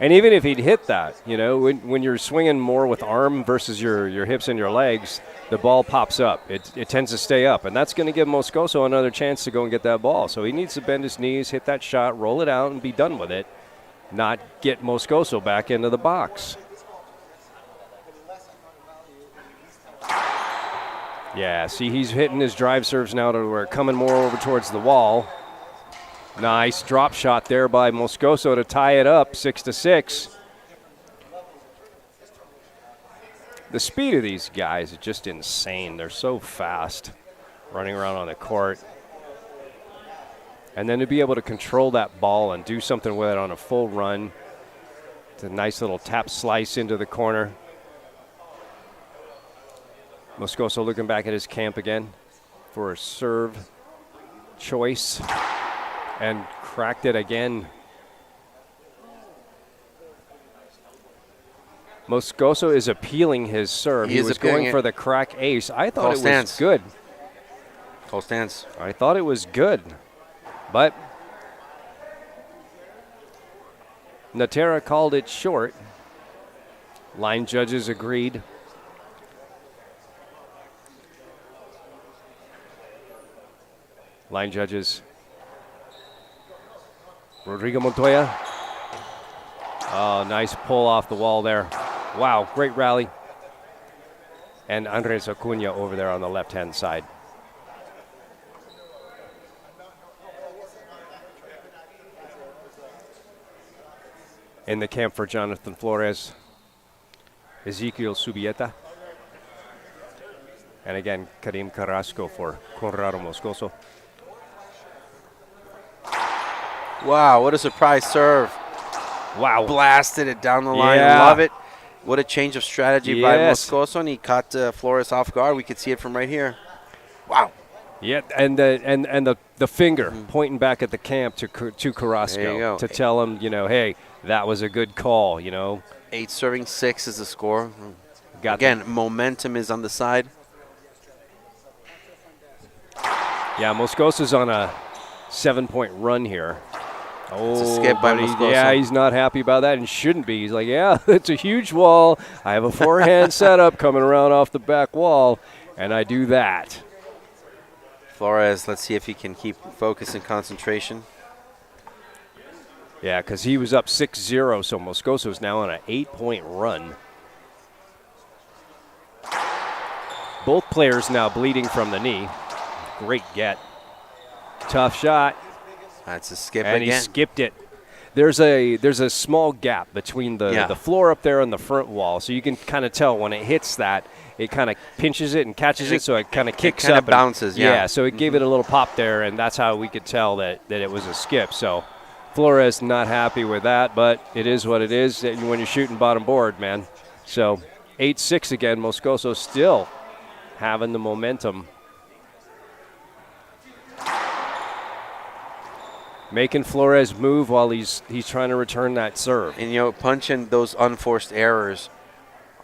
And even if he'd hit that, when you're swinging more with arm versus your hips and your legs, the ball pops up. It tends to stay up, and that's going to give Moscoso another chance to go and get that ball. So he needs to bend his knees, hit that shot, roll it out, and be done with it, not get Moscoso back into the box. Yeah, see, he's hitting his drive serves now to where coming more over towards the wall. Nice drop shot there by Moscoso to tie it up 6-6. The speed of these guys is just insane. They're so fast running around on the court. And then to be able to control that ball and do something with it on a full run. It's a nice little tap slice into the corner. Moscoso looking back at his camp again for a serve choice. And cracked it again. Moscoso is appealing his serve. He was going for the crack ace. I thought it was good. Full stance. I thought it was good. But Natera called it short. Line judges agreed. Line judges. Rodrigo Montoya. Oh, nice pull off the wall there. Wow, great rally. And Andres Acuna over there on the left-hand side. In the camp for Jonathan Flores, Ezequiel Subieta. And again, Karim Carrasco for Conrado Moscoso. Wow, what a surprise serve. Wow. Blasted it down the line. Yeah. Love it. What a change of strategy by Yes. Moscoso, and he caught Flores off guard. We could see it from right here. Wow. Yeah, and the finger pointing back at the camp to Carrasco to tell him, hey, that was a good call, 8 serving 6 is the score. Again, momentum is on the side. Yeah, Moscoso's on a 7-point run here. It's a skip by Moscoso. Yeah, he's not happy about that and shouldn't be. He's like, yeah, it's a huge wall. I have a forehand setup coming around off the back wall, and I do that. Flores, let's see if he can keep focus and concentration. Yeah, because he was up 6-0, so Moscoso's now on an 8-point run. Both players now bleeding from the knee. Great get. Tough shot. That's a skip and again. He skipped it. There's a small gap between the floor up there and the front wall, so you can kind of tell when it hits that, it kind of pinches it and catches it, so it kind of kicks up. It bounces, yeah. So it gave it a little pop there, and that's how we could tell that it was a skip. So Flores not happy with that, but it is what it is when you're shooting bottom board, man. So 8-6 again. Moscoso still having the momentum. Making Flores move while he's trying to return that serve. And, punching those unforced errors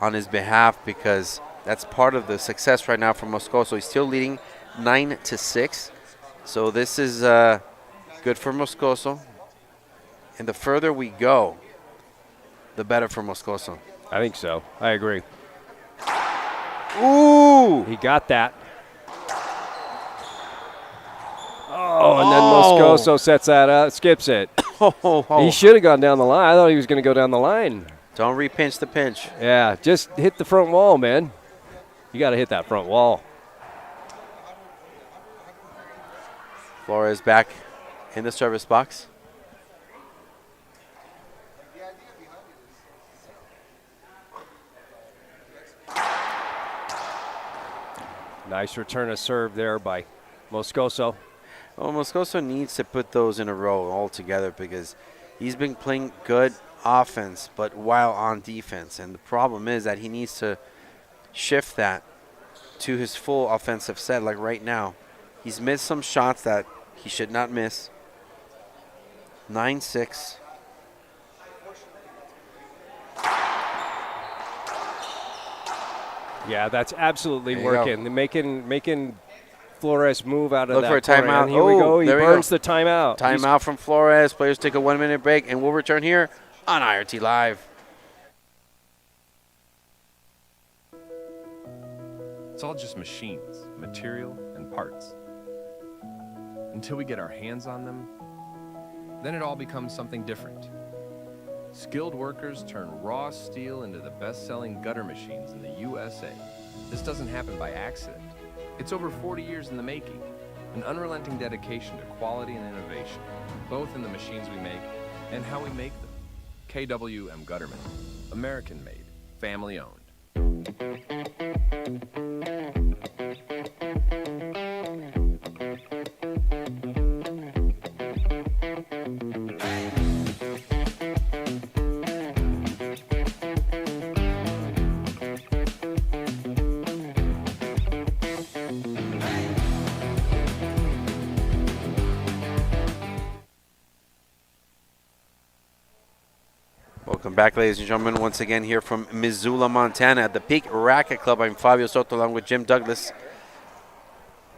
on his behalf, because that's part of the success right now for Moscoso. He's still leading 9-6. So this is good for Moscoso. And the further we go, the better for Moscoso. I think so. I agree. Ooh! He got that. Oh, and then Moscoso sets that up, skips it. He should have gone down the line. I thought he was going to go down the line. Don't repinch the pinch. Yeah, just hit the front wall, man. You got to hit that front wall. Flores back in the service box. Nice return of serve there by Moscoso. Well, Moscoso needs to put those in a row altogether, because he's been playing good offense, but while on defense. And the problem is that he needs to shift that to his full offensive set, like right now. He's missed some shots that he should not miss. 9-6. Yeah, that's absolutely working. Making Flores move out of Look that for a timeout. corner. Here we go. He burns the timeout. Timeout from Flores. Players take a 1-minute break, and we'll return here on IRT Live. It's all just machines, material, and parts. Until we get our hands on them, then it all becomes something different. Skilled workers turn raw steel into the best-selling gutter machines in the USA. This doesn't happen by accident. It's over 40 years in the making, an unrelenting dedication to quality and innovation, both in the machines we make and how we make them. KWM Gutterman, American-made, family-owned. Welcome back, ladies and gentlemen, once again here from Missoula, Montana at the Peak Racket Club. I'm Fabio Soto along with Jim Douglas.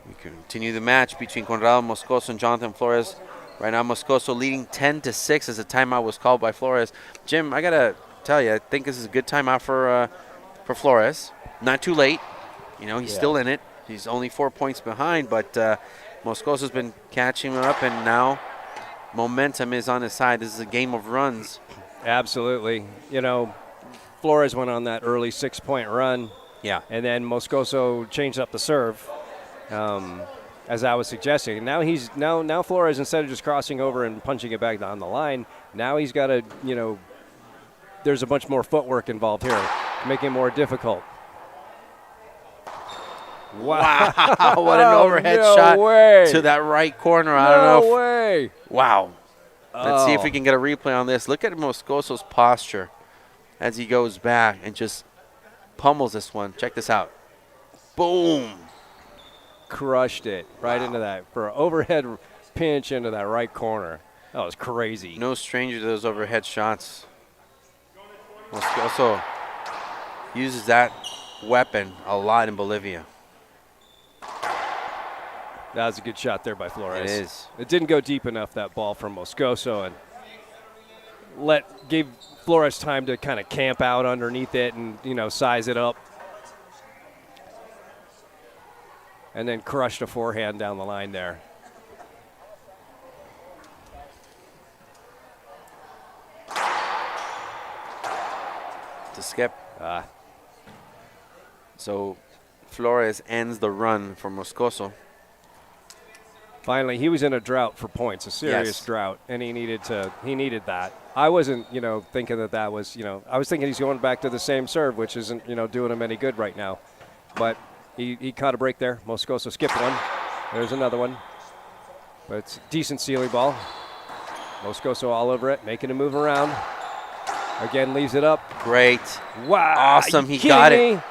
We continue the match between Conrado Moscoso and Jonathan Flores. Right now, Moscoso leading 10-6 as a timeout was called by Flores. Jim, I got to tell you, I think this is a good timeout for Flores. Not too late. He's still in it. He's only 4 points behind, but Moscoso's been catching him up, and now momentum is on his side. This is a game of runs. Absolutely. Flores went on that early 6-point run. Yeah. And then Moscoso changed up the serve, as I was suggesting. Now now Flores, instead of just crossing over and punching it back on the line, now he's got to, there's a bunch more footwork involved here, making it more difficult. Wow. What an overhead shot to that right corner. I don't know. No way. Wow. Let's see if we can get a replay on this. Look at Moscoso's posture. as he goes back and just pummels this one. Check this out. Boom. Crushed it right into that for an overhead pinch into that right corner. That was crazy. No stranger to those overhead shots. Moscoso uses that weapon a lot in Bolivia. That was a good shot there by Flores. It is. It didn't go deep enough, that ball from Moscoso, and gave Flores time to kind of camp out underneath it and, size it up. And then crushed a forehand down the line there. To skip. So Flores ends the run for Moscoso. Finally, he was in a drought for points, a serious drought, and he needed that. I wasn't, thinking that was, I was thinking he's going back to the same serve, which isn't, doing him any good right now. But he caught a break there. Moscoso skipped one. There's another one. But it's a decent ceiling ball. Moscoso all over it, making a move around. Again, leaves it up. Great. Wow. Awesome. He got it.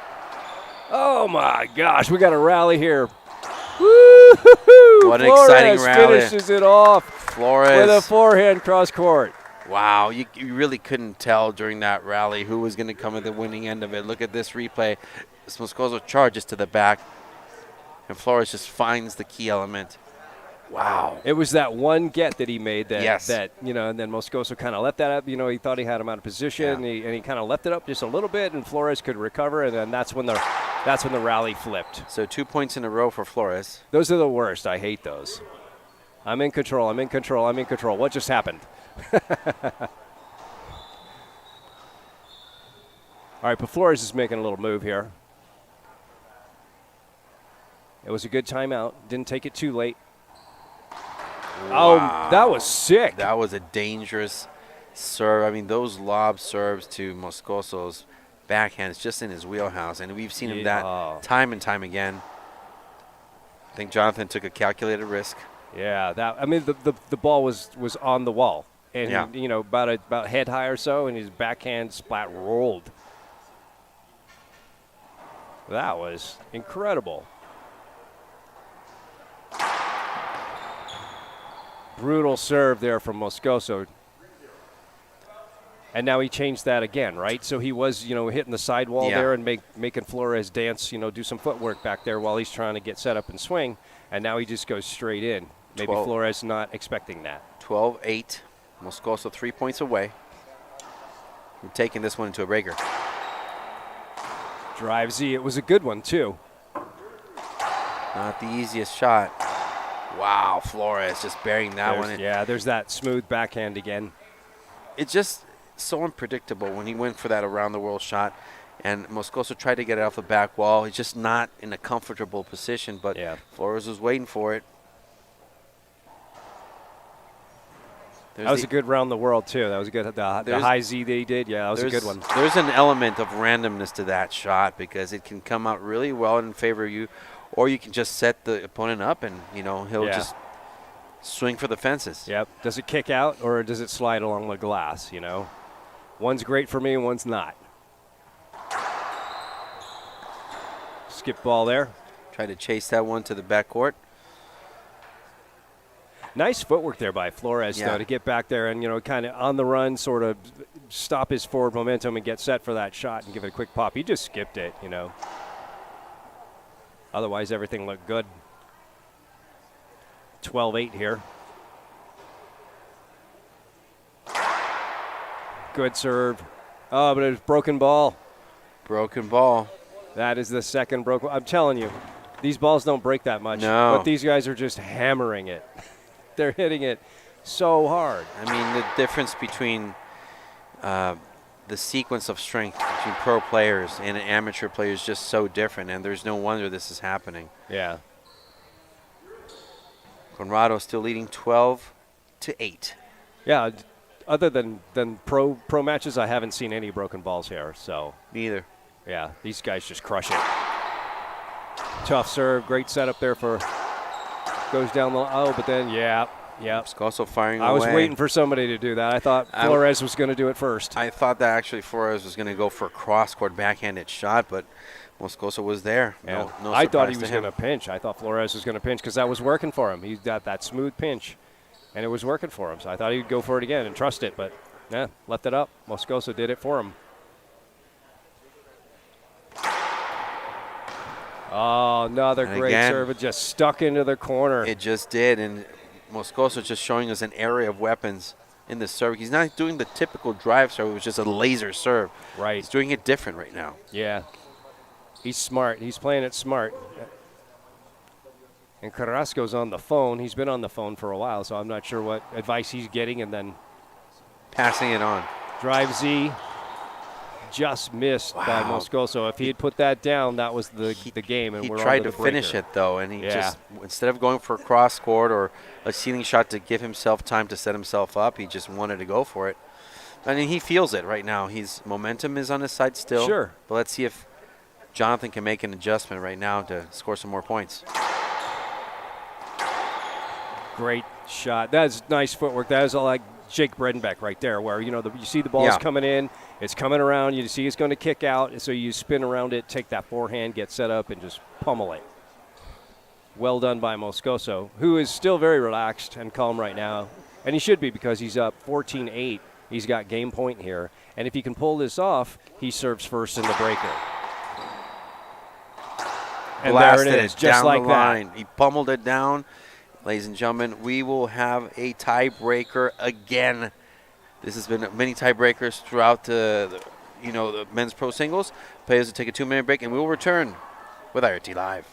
Oh, my gosh. We got a rally here. Woo-hoo-hoo. What an Flores exciting rally. Finishes it off Flores. with a forehand cross court. Wow. You really couldn't tell during that rally who was going to come at the winning end of it. Look at this replay. Moscoso charges to the back, and Flores just finds the key element. Wow. It was that one get that he made that, Yes. and then Moscoso kind of let that up. He thought he had him out of position, and he kind of left it up just a little bit, and Flores could recover, and then that's when the rally flipped. So 2 points in a row for Flores. Those are the worst. I hate those. I'm in control. What just happened? All right, but Flores is making a little move here. It was a good timeout. Didn't take it too late. Wow. Oh, that was sick. That was a dangerous serve. I mean, those lob serves to Moscoso's backhands just in his wheelhouse, and we've seen him that time and time again. I think Jonathan took a calculated risk. Yeah, the ball was on the wall, and about head high or so, and his backhand splat rolled. That was incredible. Brutal serve there from Moscoso. And now he changed that again, right? So he was, hitting the sidewall there and making Flores dance, do some footwork back there while he's trying to get set up and swing. And now he just goes straight in. Maybe Flores not expecting that. 12-8. Moscoso 3 points away. We're taking this one into a breaker. Drive Z. It was a good one, too. Not the easiest shot. Wow, Flores just burying that one in. Yeah, there's that smooth backhand again. It's just so unpredictable when he went for that around-the-world shot, and Moscoso tried to get it off the back wall. He's just not in a comfortable position, but Flores was waiting for it. That was a good round the world, too. That was a good. The high Z they did, that was a good one. There's an element of randomness to that shot because it can come out really well in favor of you, or you can just set the opponent up and, he'll just swing for the fences. Yep. Does it kick out or does it slide along the glass, One's great for me and one's not. Skip ball there. Try to chase that one to the backcourt. Nice footwork there by Flores, though, to get back there and, kind of on the run, sort of stop his forward momentum and get set for that shot and give it a quick pop. He just skipped it, Otherwise, everything looked good. 12-8 here. Good serve. Oh, but it was broken ball. Broken ball. That is the second broken. I'm telling you, these balls don't break that much. No. But these guys are just hammering it. They're hitting it so hard. I mean, the difference between the sequence of strength between pro players and amateur players is just so different, and there's no wonder this is happening. Yeah. Conrado still leading 12-8. Yeah, other than pro matches, I haven't seen any broken balls here. So neither. Yeah, these guys just crush it. Tough serve, great setup there for goes down the but then Yeah. Moscoso firing I was away. waiting for somebody to do that. I thought Flores was going to do it first. I thought that actually Flores was going to go for a cross-court backhanded shot, but Moscoso was there. Yeah. No I thought he surprise was to him. going to pinch. I thought Flores was going to pinch because that was working for him. He got that smooth pinch, and it was working for him. So I thought he'd go for it again and trust it, but yeah, left it up. Moscoso did it for him. Oh, another And great again, serve. It just stuck into the corner. It just did, and Moscoso just showing us an array of weapons in the serve. He's not doing the typical drive serve. It was just a laser serve. Right. He's doing it different right now. Yeah. He's smart. He's playing it smart. And Carrasco's on the phone. He's been on the phone for a while, so I'm not sure what advice he's getting. And then Passing it on. drive Z just missed by Wow. Moscoso. If he had put that down, that was the game. And He we're tried on to finish breaker. it, though, and he Yeah. just, instead of going for a cross court or a ceiling shot to give himself time to set himself up, he just wanted to go for it. I mean, he feels it right now. His momentum is on his side still. Sure. But let's see if Jonathan can make an adjustment right now to score some more points. Great shot. That's nice footwork. That is all like Jake Bredenbeck right there, where you see the ball's coming in, it's coming around, you see it's going to kick out, and so you spin around it, take that forehand, get set up, and just pummel it. Well done by Moscoso, who is still very relaxed and calm right now, and he should be because he's up 14-8. He's got game point here, and if he can pull this off, he serves first in the breaker. And Blasted there it is, it just down like the that. line. He pummeled it down. Ladies and gentlemen, we will have a tiebreaker again. This has been many tiebreakers throughout the men's pro singles. Players will take a 2-minute break, and we will return with IRT Live.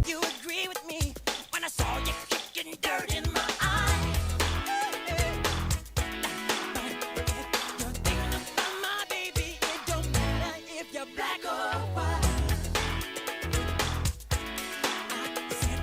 You agree with me when I saw you kicking dirt in my eye. You're thinking about my baby. It don't matter if you're black or white. I said,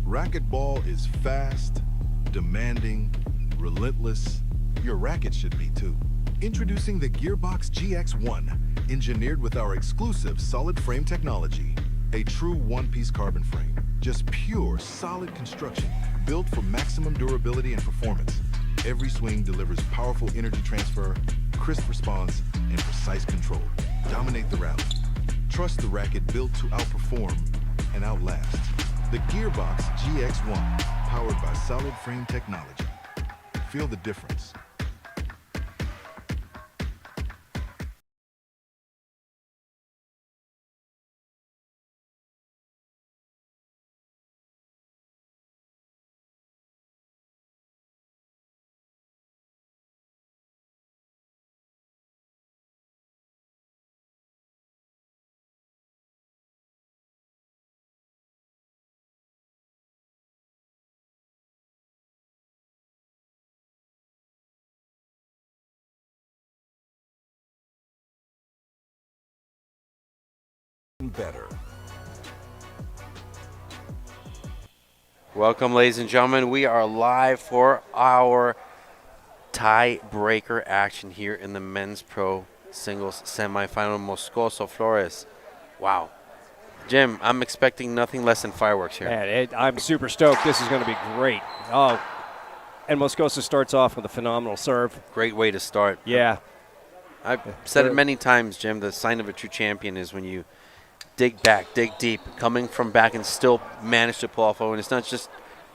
Racquetball is fast, demanding, relentless. Your racket should be too. Introducing the Gearbox GX1, engineered with our exclusive solid frame technology. A true one-piece carbon frame. Just pure, solid construction, built for maximum durability and performance. Every swing delivers powerful energy transfer, crisp response, and precise control. Dominate the rally. Trust the racket built to outperform and outlast. The Gearbox GX1, powered by solid frame technology. Feel the difference. Better. Welcome, ladies and gentlemen. We are live for our tiebreaker action here in the men's pro singles semifinal. Moscoso Flores. Wow. Jim, I'm expecting nothing less than fireworks here. Man, I'm super stoked. This is going to be great. Oh, and Moscoso starts off with a phenomenal serve. Great way to start. Yeah. I've said it many times, Jim. The sign of a true champion is when you dig back, dig deep, coming from back and still manage to pull off. And it's not just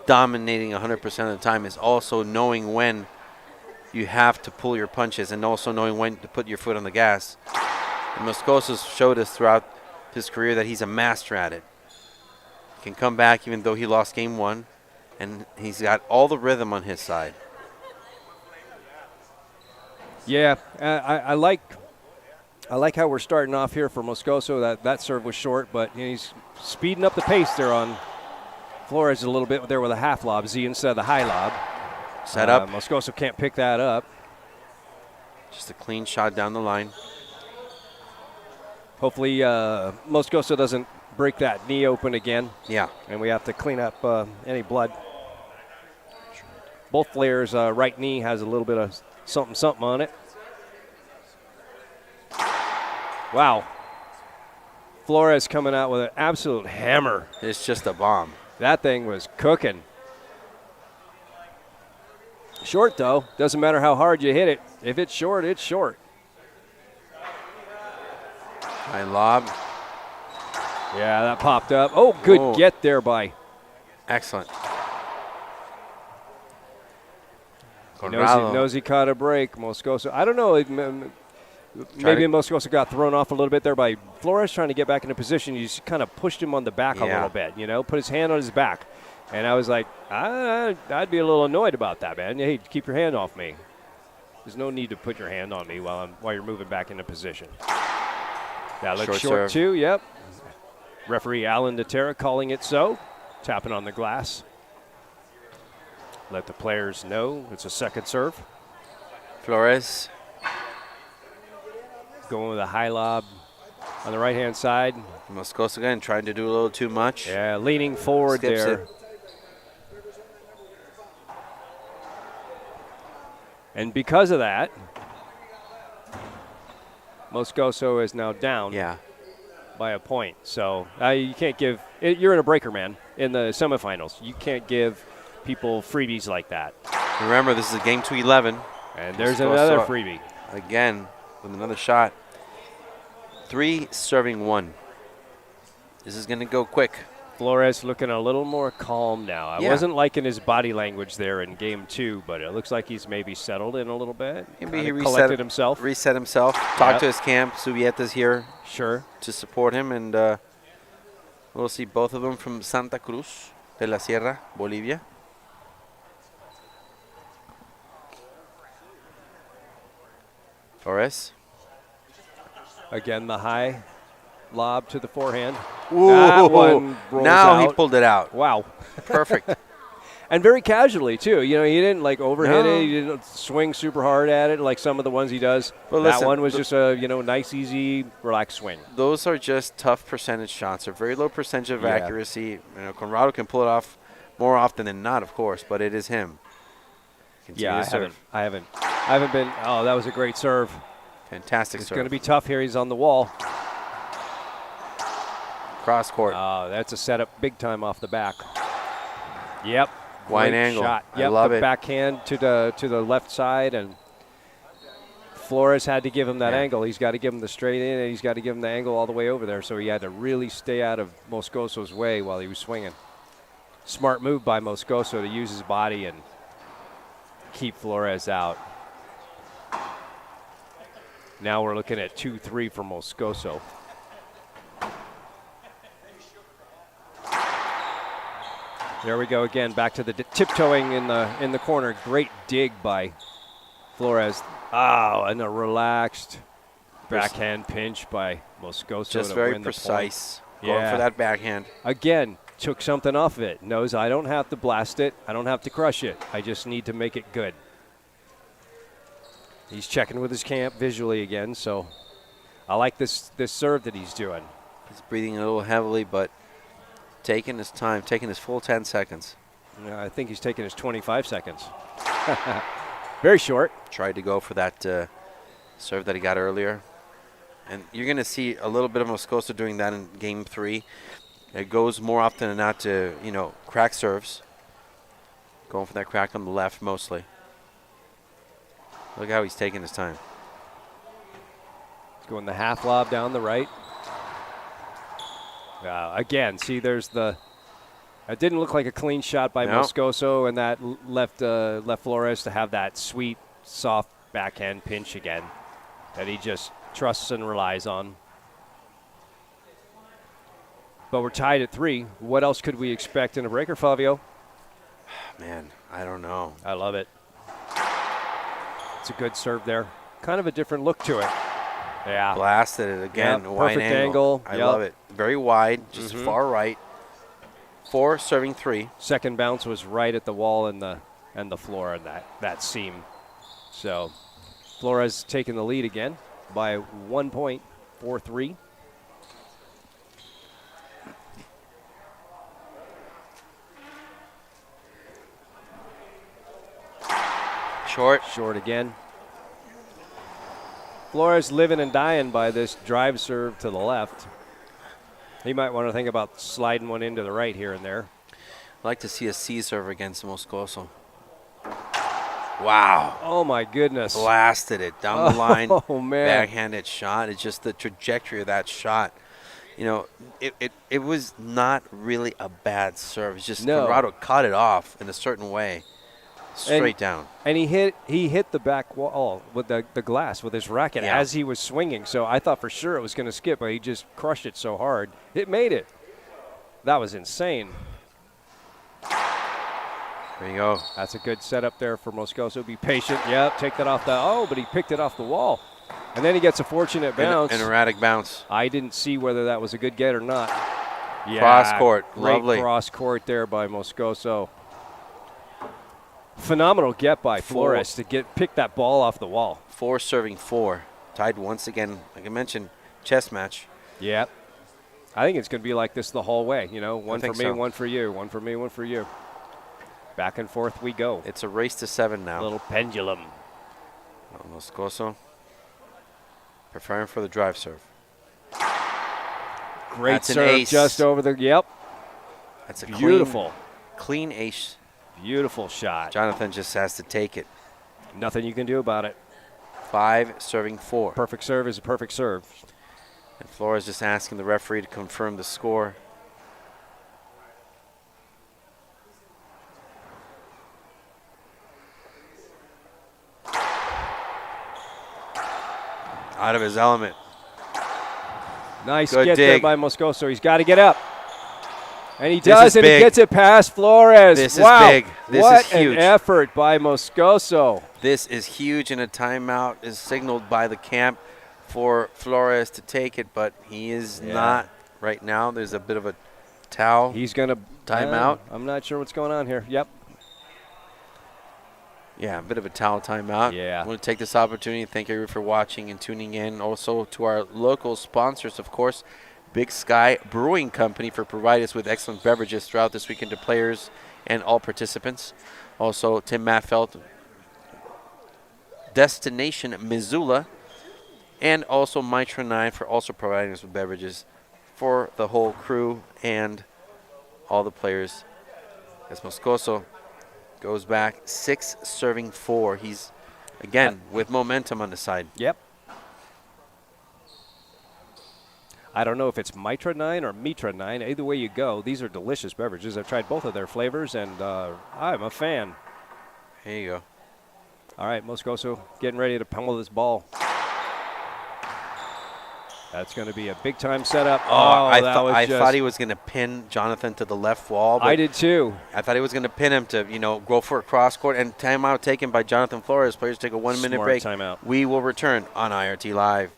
dominating 100% of the time. It's also knowing when you have to pull your punches and also knowing when to put your foot on the gas. And Moscoso's showed us throughout his career that he's a master at it. He can come back even though he lost game 1, and he's got all the rhythm on his side. Yeah, I like how we're starting off here for Moscoso. That serve was short, but he's speeding up the pace there on Flores a little bit there with a half lob Z instead of the high lob. Set up. Moscoso can't pick that up. Just a clean shot down the line. Hopefully Moscoso doesn't break that knee open again. Yeah. And we have to clean up any blood. Both players' right knee has a little bit of something on it. Wow. Flores coming out with an absolute hammer. It's just a bomb. That thing was cooking. Short, though. Doesn't matter how hard you hit it. If it's short, it's short. High lob. Yeah, that popped up. Oh, good get there by. Excellent. Knows he caught a break. Moscoso. I don't know. Maybe Moscoso got thrown off a little bit there by Flores trying to get back into position. He just kind of pushed him on the back a little bit, put his hand on his back. And I was like, I'd be a little annoyed about that, man. Hey, keep your hand off me. There's no need to put your hand on me while you're moving back into position. That looks short too, yep. Referee Alan DeTerra calling it so. Tapping on the glass. Let the players know it's a second serve. Flores. Going with a high lob on the right-hand side. Moscoso again trying to do a little too much. Yeah, leaning forward Skips there. it. And because of that, Moscoso is now down by a point. So you can't give – you're in a breaker, man, in the semifinals. You can't give people freebies like that. Remember, this is a game 2-11. And there's another freebie. Again, with another shot. 3 serving 1. This is going to go quick. Flores looking a little more calm now. I wasn't liking his body language there in game 2, but it looks like he's maybe settled in a little bit. Maybe he collected himself. Reset himself. Talked to his camp. Subieta's here. Sure. To support him, and we'll see both of them from Santa Cruz de la Sierra, Bolivia. Flores. Again, the high lob to the forehand. Ooh, that one rolls now out. He pulled it out. Wow. Perfect. And very casually, too. He didn't, overhit it. He didn't swing super hard at it like some of the ones he does. Well, that listen, one was just a, nice, easy, relaxed swing. Those are just tough percentage shots. They're very low percentage of accuracy. Conrado can pull it off more often than not, of course, but it is him. I haven't been. Oh, that was a great serve. Fantastic serve. It's going to be tough here. He's on the wall. Cross court. Oh, that's a setup big time off the back. Yep. Wide Great angle. Shot. I Yep, love the it. backhand to the left side, and Flores had to give him that angle. He's got to give him the straight in, and he's got to give him the angle all the way over there. So he had to really stay out of Moscoso's way while he was swinging. Smart move by Moscoso to use his body and keep Flores out. Now we're looking at 2-3 for Moscoso. There we go again, back to the tiptoeing in the corner. Great dig by Flores. Oh, and a relaxed backhand pinch by Moscoso. Just to very win precise. The point. Going for that backhand. Again, took something off of it. Knows I don't have to blast it. I don't have to crush it. I just need to make it good. He's checking with his camp visually again, so I like this serve that he's doing. He's breathing a little heavily, but taking his time, taking his full 10 seconds. Yeah, I think he's taking his 25 seconds. Very short. Tried to go for that serve that he got earlier. And you're going to see a little bit of Moscoso doing that in game 3. It goes more often than not to, crack serves. Going for that crack on the left mostly. Look how he's taking his time. He's going the half lob down the right. Again, see, there's the. It didn't look like a clean shot by Moscoso, and that left Flores to have that sweet, soft backhand pinch again that he just trusts and relies on. But we're tied at 3. What else could we expect in a breaker, Fabio? Man, I don't know. I love it. It's a good serve there. Kind of a different look to it. Yeah. Blasted it again. Yep, Wide perfect angle. I love it. Very wide, just far right. 4 serving 3. Second bounce was right at the wall and the floor and that seam. So Flores taking the lead again by 1 point, 4-3. Short again. Flores living and dying by this drive serve to the left. He might want to think about sliding one into the right here and there. I'd like to see a C serve against Moscoso. Wow. Oh, my goodness. Blasted it down the line. Oh, man. Backhanded shot. It's just the trajectory of that shot. It was not really a bad serve. It's just Conrado cut it off in a certain way. Straight down. And he hit the back wall with the glass with his racket as he was swinging. So I thought for sure it was going to skip, but he just crushed it so hard. It made it. That was insane. There you go. That's a good setup there for Moscoso. Be patient. Yep, take that off but he picked it off the wall. And then he gets a fortunate bounce. An erratic bounce. I didn't see whether that was a good get or not. Yeah, cross court. Great Lovely. Cross court there by Moscoso. Phenomenal get by Flores to pick that ball off the wall. 4 serving 4. Tied once again, like I mentioned, chess match. Yep. I think it's going to be like this the whole way. One for me, one for you. One for me, one for you. Back and forth we go. It's a race to 7 now. A little pendulum. Moscoso preferring for the drive serve. Great That's serve an ace. just over the. Yep. That's a beautiful. Clean ace. Beautiful shot. Jonathan just has to take it. Nothing you can do about it. 5 serving 4. Perfect serve is a perfect serve. And Flores just asking the referee to confirm the score. Out of his element. Nice Good get dig. there by Moscoso. He's got to get up. And he This does, is and big. he gets it past Flores. This wow. is big. This what is huge. an effort by Moscoso. This is huge, and a timeout is signaled by the camp for Flores to take it, but he is not right now. There's a bit of a towel. He's going to timeout. I'm not sure what's going on here. Yep. Yeah, a bit of a towel timeout. Yeah. I want to take this opportunity to thank everyone for watching and tuning in. Also to our local sponsors, of course, Big Sky Brewing Company for providing us with excellent beverages throughout this weekend to players and all participants. Also, Tim Mattfeld, Destination Missoula, and also Mitra 9 for also providing us with beverages for the whole crew and all the players. As Moscoso goes back, 6 serving 4. He's, again, with momentum on the side. Yep. I don't know if it's Mitra 9 or Mitra 9. Either way you go, these are delicious beverages. I've tried both of their flavors, and I'm a fan. There you go. All right, Moscoso getting ready to pummel this ball. That's going to be a big-time setup. I thought he was going to pin Jonathan to the left wall. But I did too. I thought he was going to pin him to, go for a cross court. And timeout taken by Jonathan Flores. Players take a 1-minute break. Timeout. We will return on IRT Live.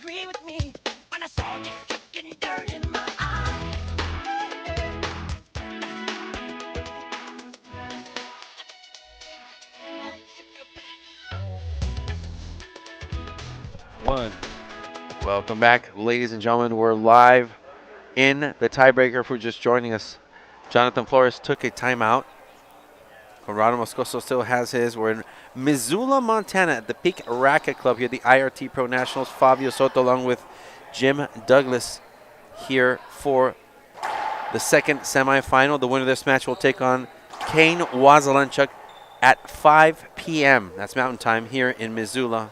agree with me when I saw you kicking dirt in my eye. 1. Welcome back, ladies and gentlemen. We're live in the tiebreaker. For just joining us, Jonathan Flores took a timeout. Conrado Moscoso still has his. We're in Missoula, Montana at the Peak Racket Club here, the IRT Pro Nationals. Fabio Soto along with Jim Douglas here for the second semifinal. The winner of this match will take on Kane Wazelenchuk at 5 p.m. That's Mountain Time here in Missoula,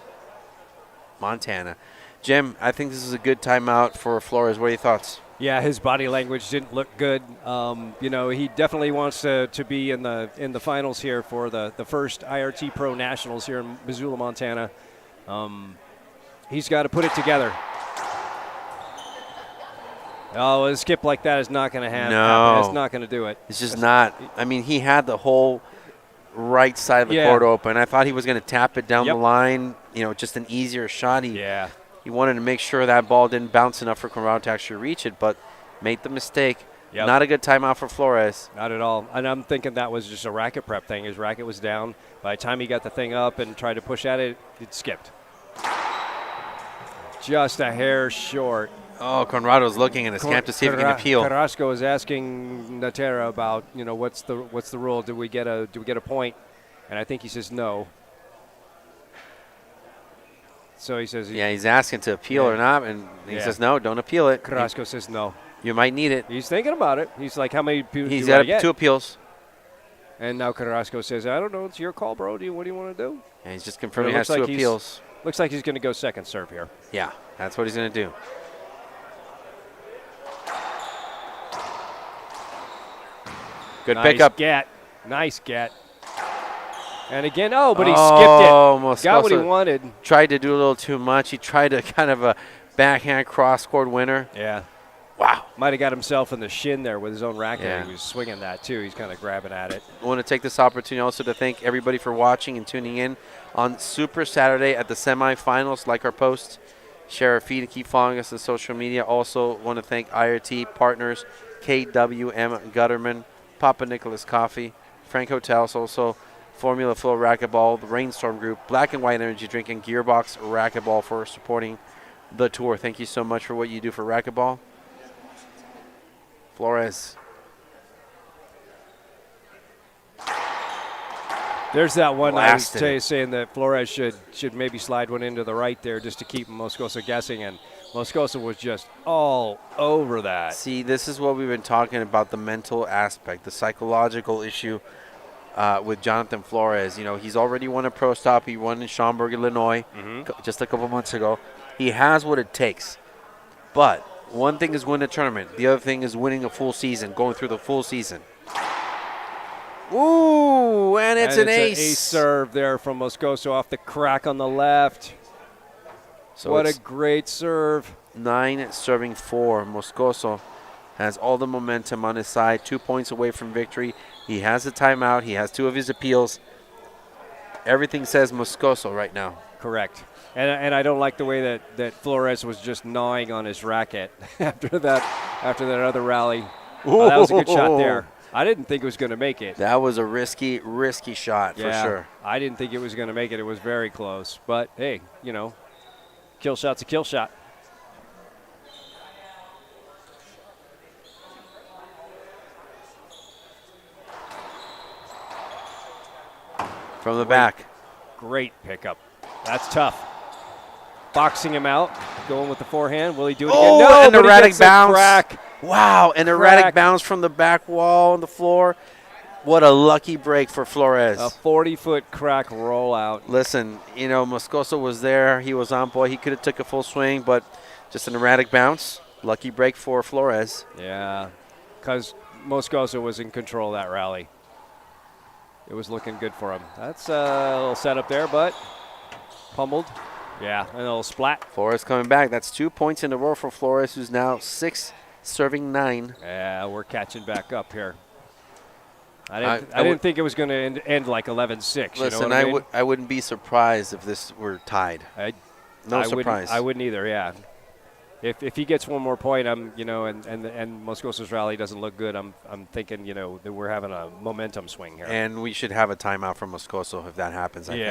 Montana. Jim, I think this is a good timeout for Flores. What are your thoughts? Yeah, his body language didn't look good. He definitely wants to be in the finals here for the first IRT Pro Nationals here in Missoula, Montana. He's got to put it together. Oh, a skip like that is not going to happen. No. It's not going to do it. It's just not. I mean, he had the whole right side of the court open. I thought he was going to tap it down the line, just an easier shot. He wanted to make sure that ball didn't bounce enough for Conrado to actually reach it, but made the mistake. Yep. Not a good timeout for Flores. Not at all. And I'm thinking that was just a racket prep thing. His racket was down. By the time he got the thing up and tried to push at it, it skipped. Just a hair short. Oh, Conrado's looking in his camp to see if he can appeal. Carrasco is asking Natera about, what's the rule? Do we get a point? And I think he says no. So he says he's asking to appeal or not, and he says no, don't appeal it. Carrasco says no. You might need it. He's thinking about it. He's like, how many appeals He's do I got get? 2 appeals. And now Carrasco says, I don't know, it's your call, bro. What do you want to do? And he's just confirming he has 2 appeals. Looks like he's going to go second serve here. Yeah, that's what he's going to do. Good pickup. Nice get. And again, but he skipped it. Moscoso Got what he wanted. Tried to do a little too much. He tried to kind of a backhand cross-court winner. Yeah. Wow. Might have got himself in the shin there with his own racket. Yeah. He was swinging that, too. He's kind of grabbing at it. I want to take this opportunity also to thank everybody for watching and tuning in on Super Saturday at the semifinals. Like our post, share our feed, and keep following us on social media. Also want to thank IRT partners, KWM Gutterman, Papa Nicholas Coffee, Frank Hotels, also Formula Flow Racquetball, the Rainstorm Group, Black and White Energy Drink, and Gearbox Racquetball for supporting the tour. Thank you so much for what you do for racquetball. Flores. There's that one I was Blasted. saying that Flores should maybe slide one into the right there just to keep Moscoso guessing, and Moscoso was just all over that. See, this is what we've been talking about, the mental aspect, the psychological issue with Jonathan Flores. He's already won a pro stop. He won in Schaumburg, Illinois, just a couple months ago. He has what it takes. But one thing is winning a tournament. The other thing is winning a full season, going through the full season. Ooh, and it's an ace. Ace serve there from Moscoso off the crack on the left. So what a it's great serve. 9 serving 4. Moscoso has all the momentum on his side, 2 points away from victory. He has a timeout. He has 2 of his appeals. Everything says Moscoso right now. Correct. And I don't like the way that Flores was just gnawing on his racket after that other rally. Oh, that was a good shot there. I didn't think it was going to make it. That was a risky shot for sure. I didn't think it was going to make it. It was very close. But, hey, kill shot's a kill shot. From the back. Great pickup. That's tough. Boxing him out, going with the forehand. Will he do it again? Oh, No, an but he erratic gets the bounce. crack. Wow, an erratic Crack. bounce from the back wall on the floor. What a lucky break for Flores. A 40-foot crack rollout. Listen, Moscoso was there. He was on point. He could have took a full swing, but just an erratic bounce. Lucky break for Flores. Yeah, because Moscoso was in control of that rally. It was looking good for him. That's a little setup there, but pummeled. Yeah, and a little splat. Flores coming back. That's 2 points in a row for Flores, who's now 6, serving 9. Yeah, we're catching back up here. I I didn't think it was going to end like 11-6. Listen, you know what I mean? I wouldn't be surprised if this were tied. No I surprise. I wouldn't either. Yeah. If he gets one more point, and Moscoso's rally doesn't look good, I'm thinking, that we're having a momentum swing here. And we should have a timeout from Moscoso if that happens, I think.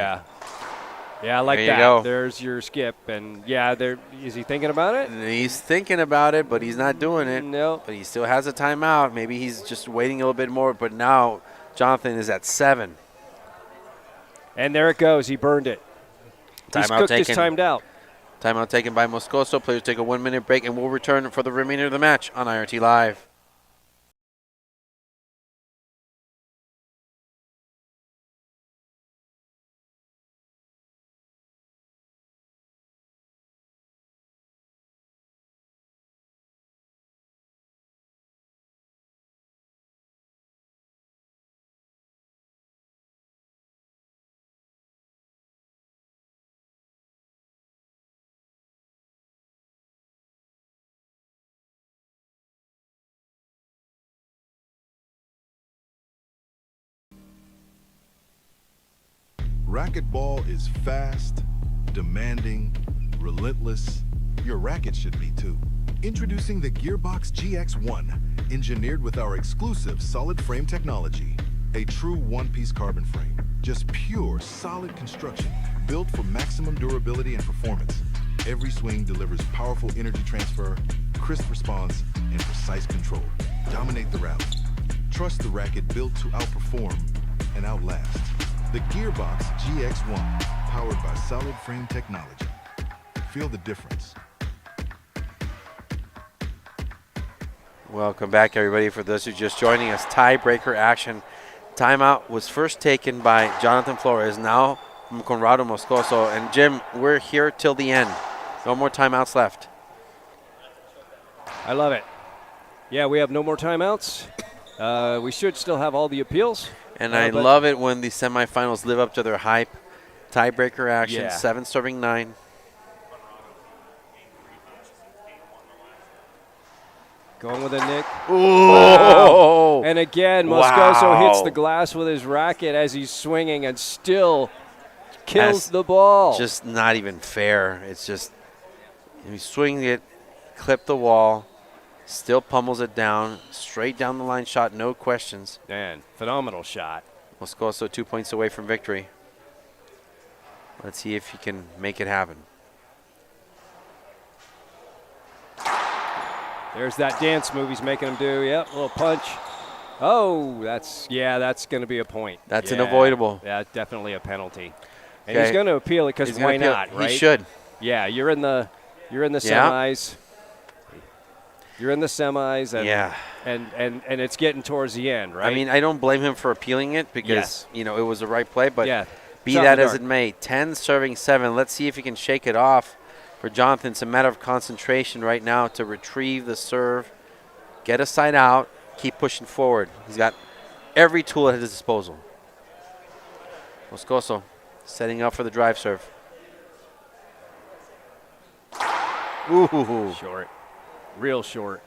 Yeah, I like There you that. go. There's your skip. And, is he thinking about it? And he's thinking about it, but he's not doing it. No. But he still has a timeout. Maybe he's just waiting a little bit more. But now Jonathan is at 7. And there it goes. He burned it. He's Timeout cooked his taken. timed out. Timeout taken by Moscoso. Players take a 1-minute break, and we'll return for the remainder of the match on IRT Live. Racquetball is fast, demanding, relentless. Your racket should be too. Introducing the Gearbox GX1, engineered with our exclusive solid frame technology. A true one-piece carbon frame. Just pure, solid construction, built for maximum durability and performance. Every swing delivers powerful energy transfer, crisp response, and precise control. Dominate the rally. Trust the racket built to outperform and outlast. The Gearbox GX1, powered by solid frame technology. Feel the difference. Welcome back, everybody. For those who are just joining us, tiebreaker action. Timeout was first taken by Jonathan Flores, now from Conrado Moscoso. And Jim, we're here till the end. No more timeouts left. I love it. Yeah, we have no more timeouts. We should still have all the appeals. And I love it when the semifinals live up to their hype. Tiebreaker action, Yeah. 7 serving 9. Going with a nick. Oh! And again, Moscoso hits Wow. the glass with his racket as he's swinging and still kills the ball. Just not even fair. It's just, he's swinging it, clipped the wall, still pummels it down, straight down the line shot, no questions. Man, phenomenal shot. Moscoso 2 points away from victory. Let's see if he can make it happen. There's that dance move he's making him do. Yep, little punch. Oh, that's going to be a point. That's Yeah, unavoidable. Yeah, definitely a penalty. And Okay. he's going to appeal it because He's why gonna appeal. not, right? He should. Yeah, you're in the Yeah. semis. You're in the semis, and, Yeah. and it's getting towards the end, right? I mean, I don't blame him for appealing it because, Yes. it was the right play. But yeah. be Shot in that the as dark. it may, 10 serving 7. Let's see if he can shake it off. For Jonathan, it's a matter of concentration right now to retrieve the serve, get a side out, keep pushing forward. He's got every tool at his disposal. Moscoso setting up for the drive serve. Ooh. Short. Real short.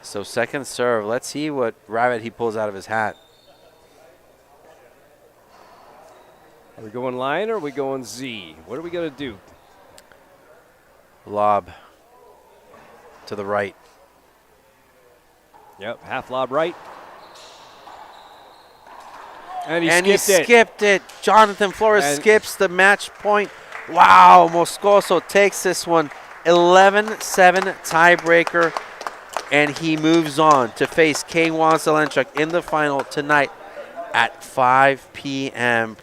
So second serve. Let's see what rabbit he pulls out of his hat. Are we going line or are we going Z? What are we going to do? Lob to the right. Yep, half lob right. And he And skipped it. Jonathan Flores And- skips the match point. Wow, Moscoso takes this one. 11-7 tiebreaker. And he moves on to face K1 Zelenchuk in the final tonight at 5 p.m.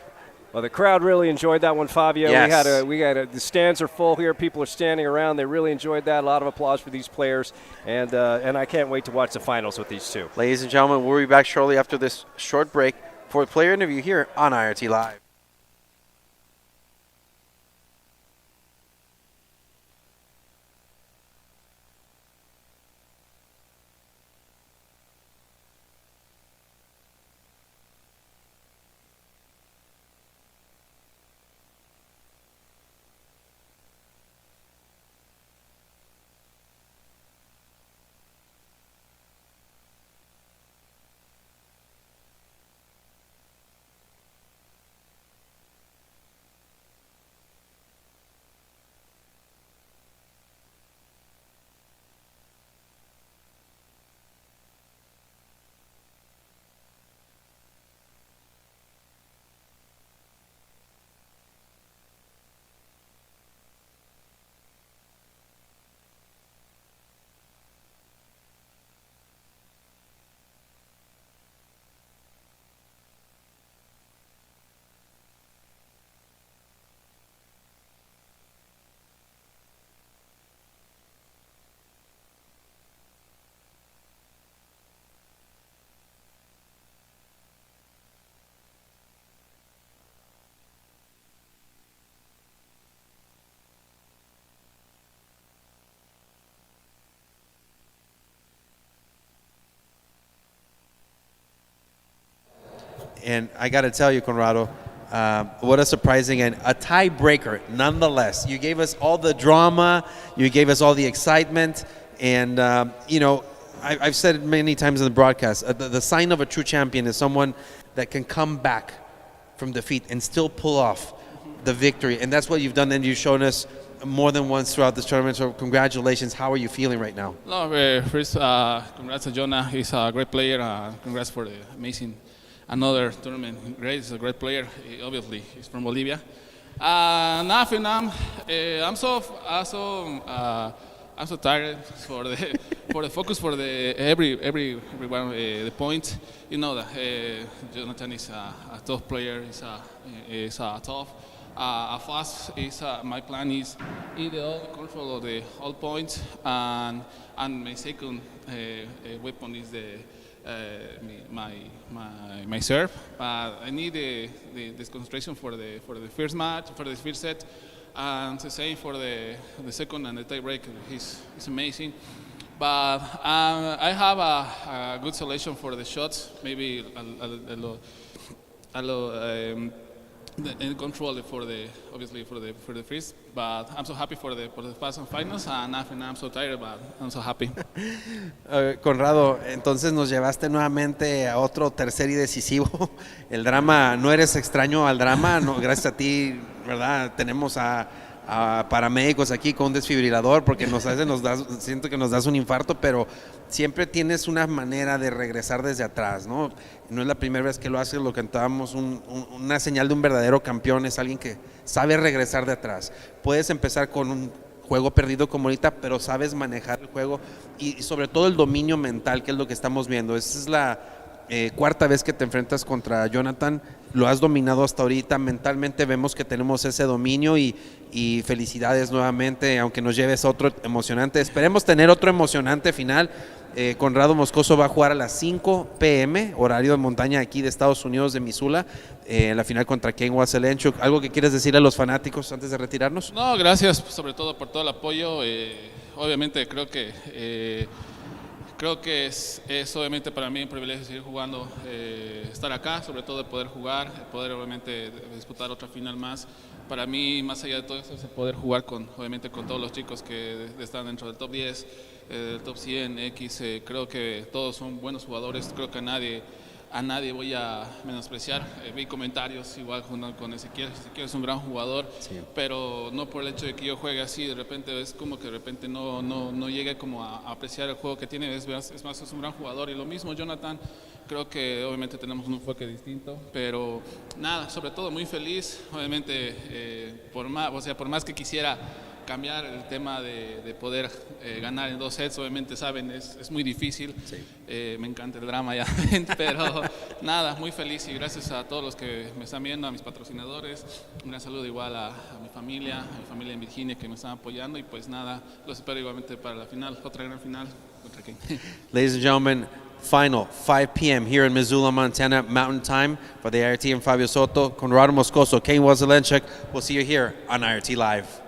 Well, the crowd really enjoyed that one, Fabio. Yes. The stands are full here. People are standing around. They really enjoyed that. A lot of applause for these players, and I can't wait to watch the finals with these two. Ladies and gentlemen, we'll be back shortly after this short break for a player interview here on IRT Live. And I got to tell you, Conrado, what a surprising and a tiebreaker, nonetheless. You gave us all the drama, you gave us all the excitement, and I've said it many times in the broadcast. The sign of a true champion is someone that can come back from defeat and still pull off the victory, and that's what you've done. And you've shown us more than once throughout this tournament. So congratulations. How are you feeling right now? No, first, congrats to Jonah. He's a great player. Congrats for the amazing another tournament. Great, he's a great player. Obviously, he's from Bolivia. Nothing. I'm so tired for the for the focus for the everyone the point. You know that Jonathan is a tough player. He's tough. Fast is my plan is either control of the all points and my second weapon is my serve. I need this concentration for the first match, for the first set, and the same for the second and the tiebreaker. He's amazing, but I have a good solution for the shots. Maybe control obviously for the first. But I'm so happy for the past and finals, and I'm so tired, but I'm so happy. Conrado, entonces nos llevaste nuevamente a otro tercer y decisivo. El drama, no eres extraño al drama, no, gracias a ti, ¿verdad? Tenemos a paramédicos aquí con un desfibrilador porque siento que nos das un infarto, pero siempre tienes una manera de regresar desde atrás, ¿no? No es la primera vez que lo haces, lo cantábamos, una señal de un verdadero campeón es alguien que sabe regresar de atrás. Puedes empezar con un juego perdido como ahorita, pero sabes manejar el juego y sobre todo el dominio mental, que es lo que estamos viendo. Esa es la cuarta vez que te enfrentas contra Jonathan, lo has dominado hasta ahorita, mentalmente vemos que tenemos ese dominio y felicidades nuevamente, aunque nos lleves otro emocionante. Esperemos tener otro emocionante final. Conrado Moscoso va a jugar a las 5 p.m., horario de montaña aquí de Estados Unidos, de Missoula, en la final contra Ken Waselenchuk. ¿Algo que quieres decirle a los fanáticos antes de retirarnos? No, gracias sobre todo por todo el apoyo. Obviamente creo que es obviamente para mí un privilegio seguir jugando, estar acá, sobre todo de poder jugar, poder obviamente disputar otra final más. Para mí, más allá de todo eso, es poder jugar obviamente con todos los chicos que están dentro del top 10, del top 100, X. Creo que todos son buenos jugadores, creo que a nadie voy a menospreciar. Vi comentarios igual con Ezequiel es un gran jugador, sí, pero no por el hecho de que yo juegue así, de repente es como que de repente no llegue como a apreciar el juego que tiene. Es más, es un gran jugador. Y lo mismo Jonathan, creo que obviamente tenemos un enfoque distinto, pero nada, sobre todo muy feliz. Obviamente por más que quisiera cambiar el tema de poder ganar en 2 sets, obviamente saben, es muy difícil. Sí. Me encanta el drama ya, pero nada, muy feliz y gracias a todos los que me están viendo, a mis patrocinadores. Un gran saludo igual a mi familia en Virginia que me están apoyando y pues nada, los espero igualmente para la final, otra gran final contra Ken. Ladies and gentlemen, final 5 p.m. here in Missoula, Montana, Mountain Time for the IRT and Fabio Soto, Conrado Moscoso, Ken Waselenchuk. We'll see you here on IRT Live.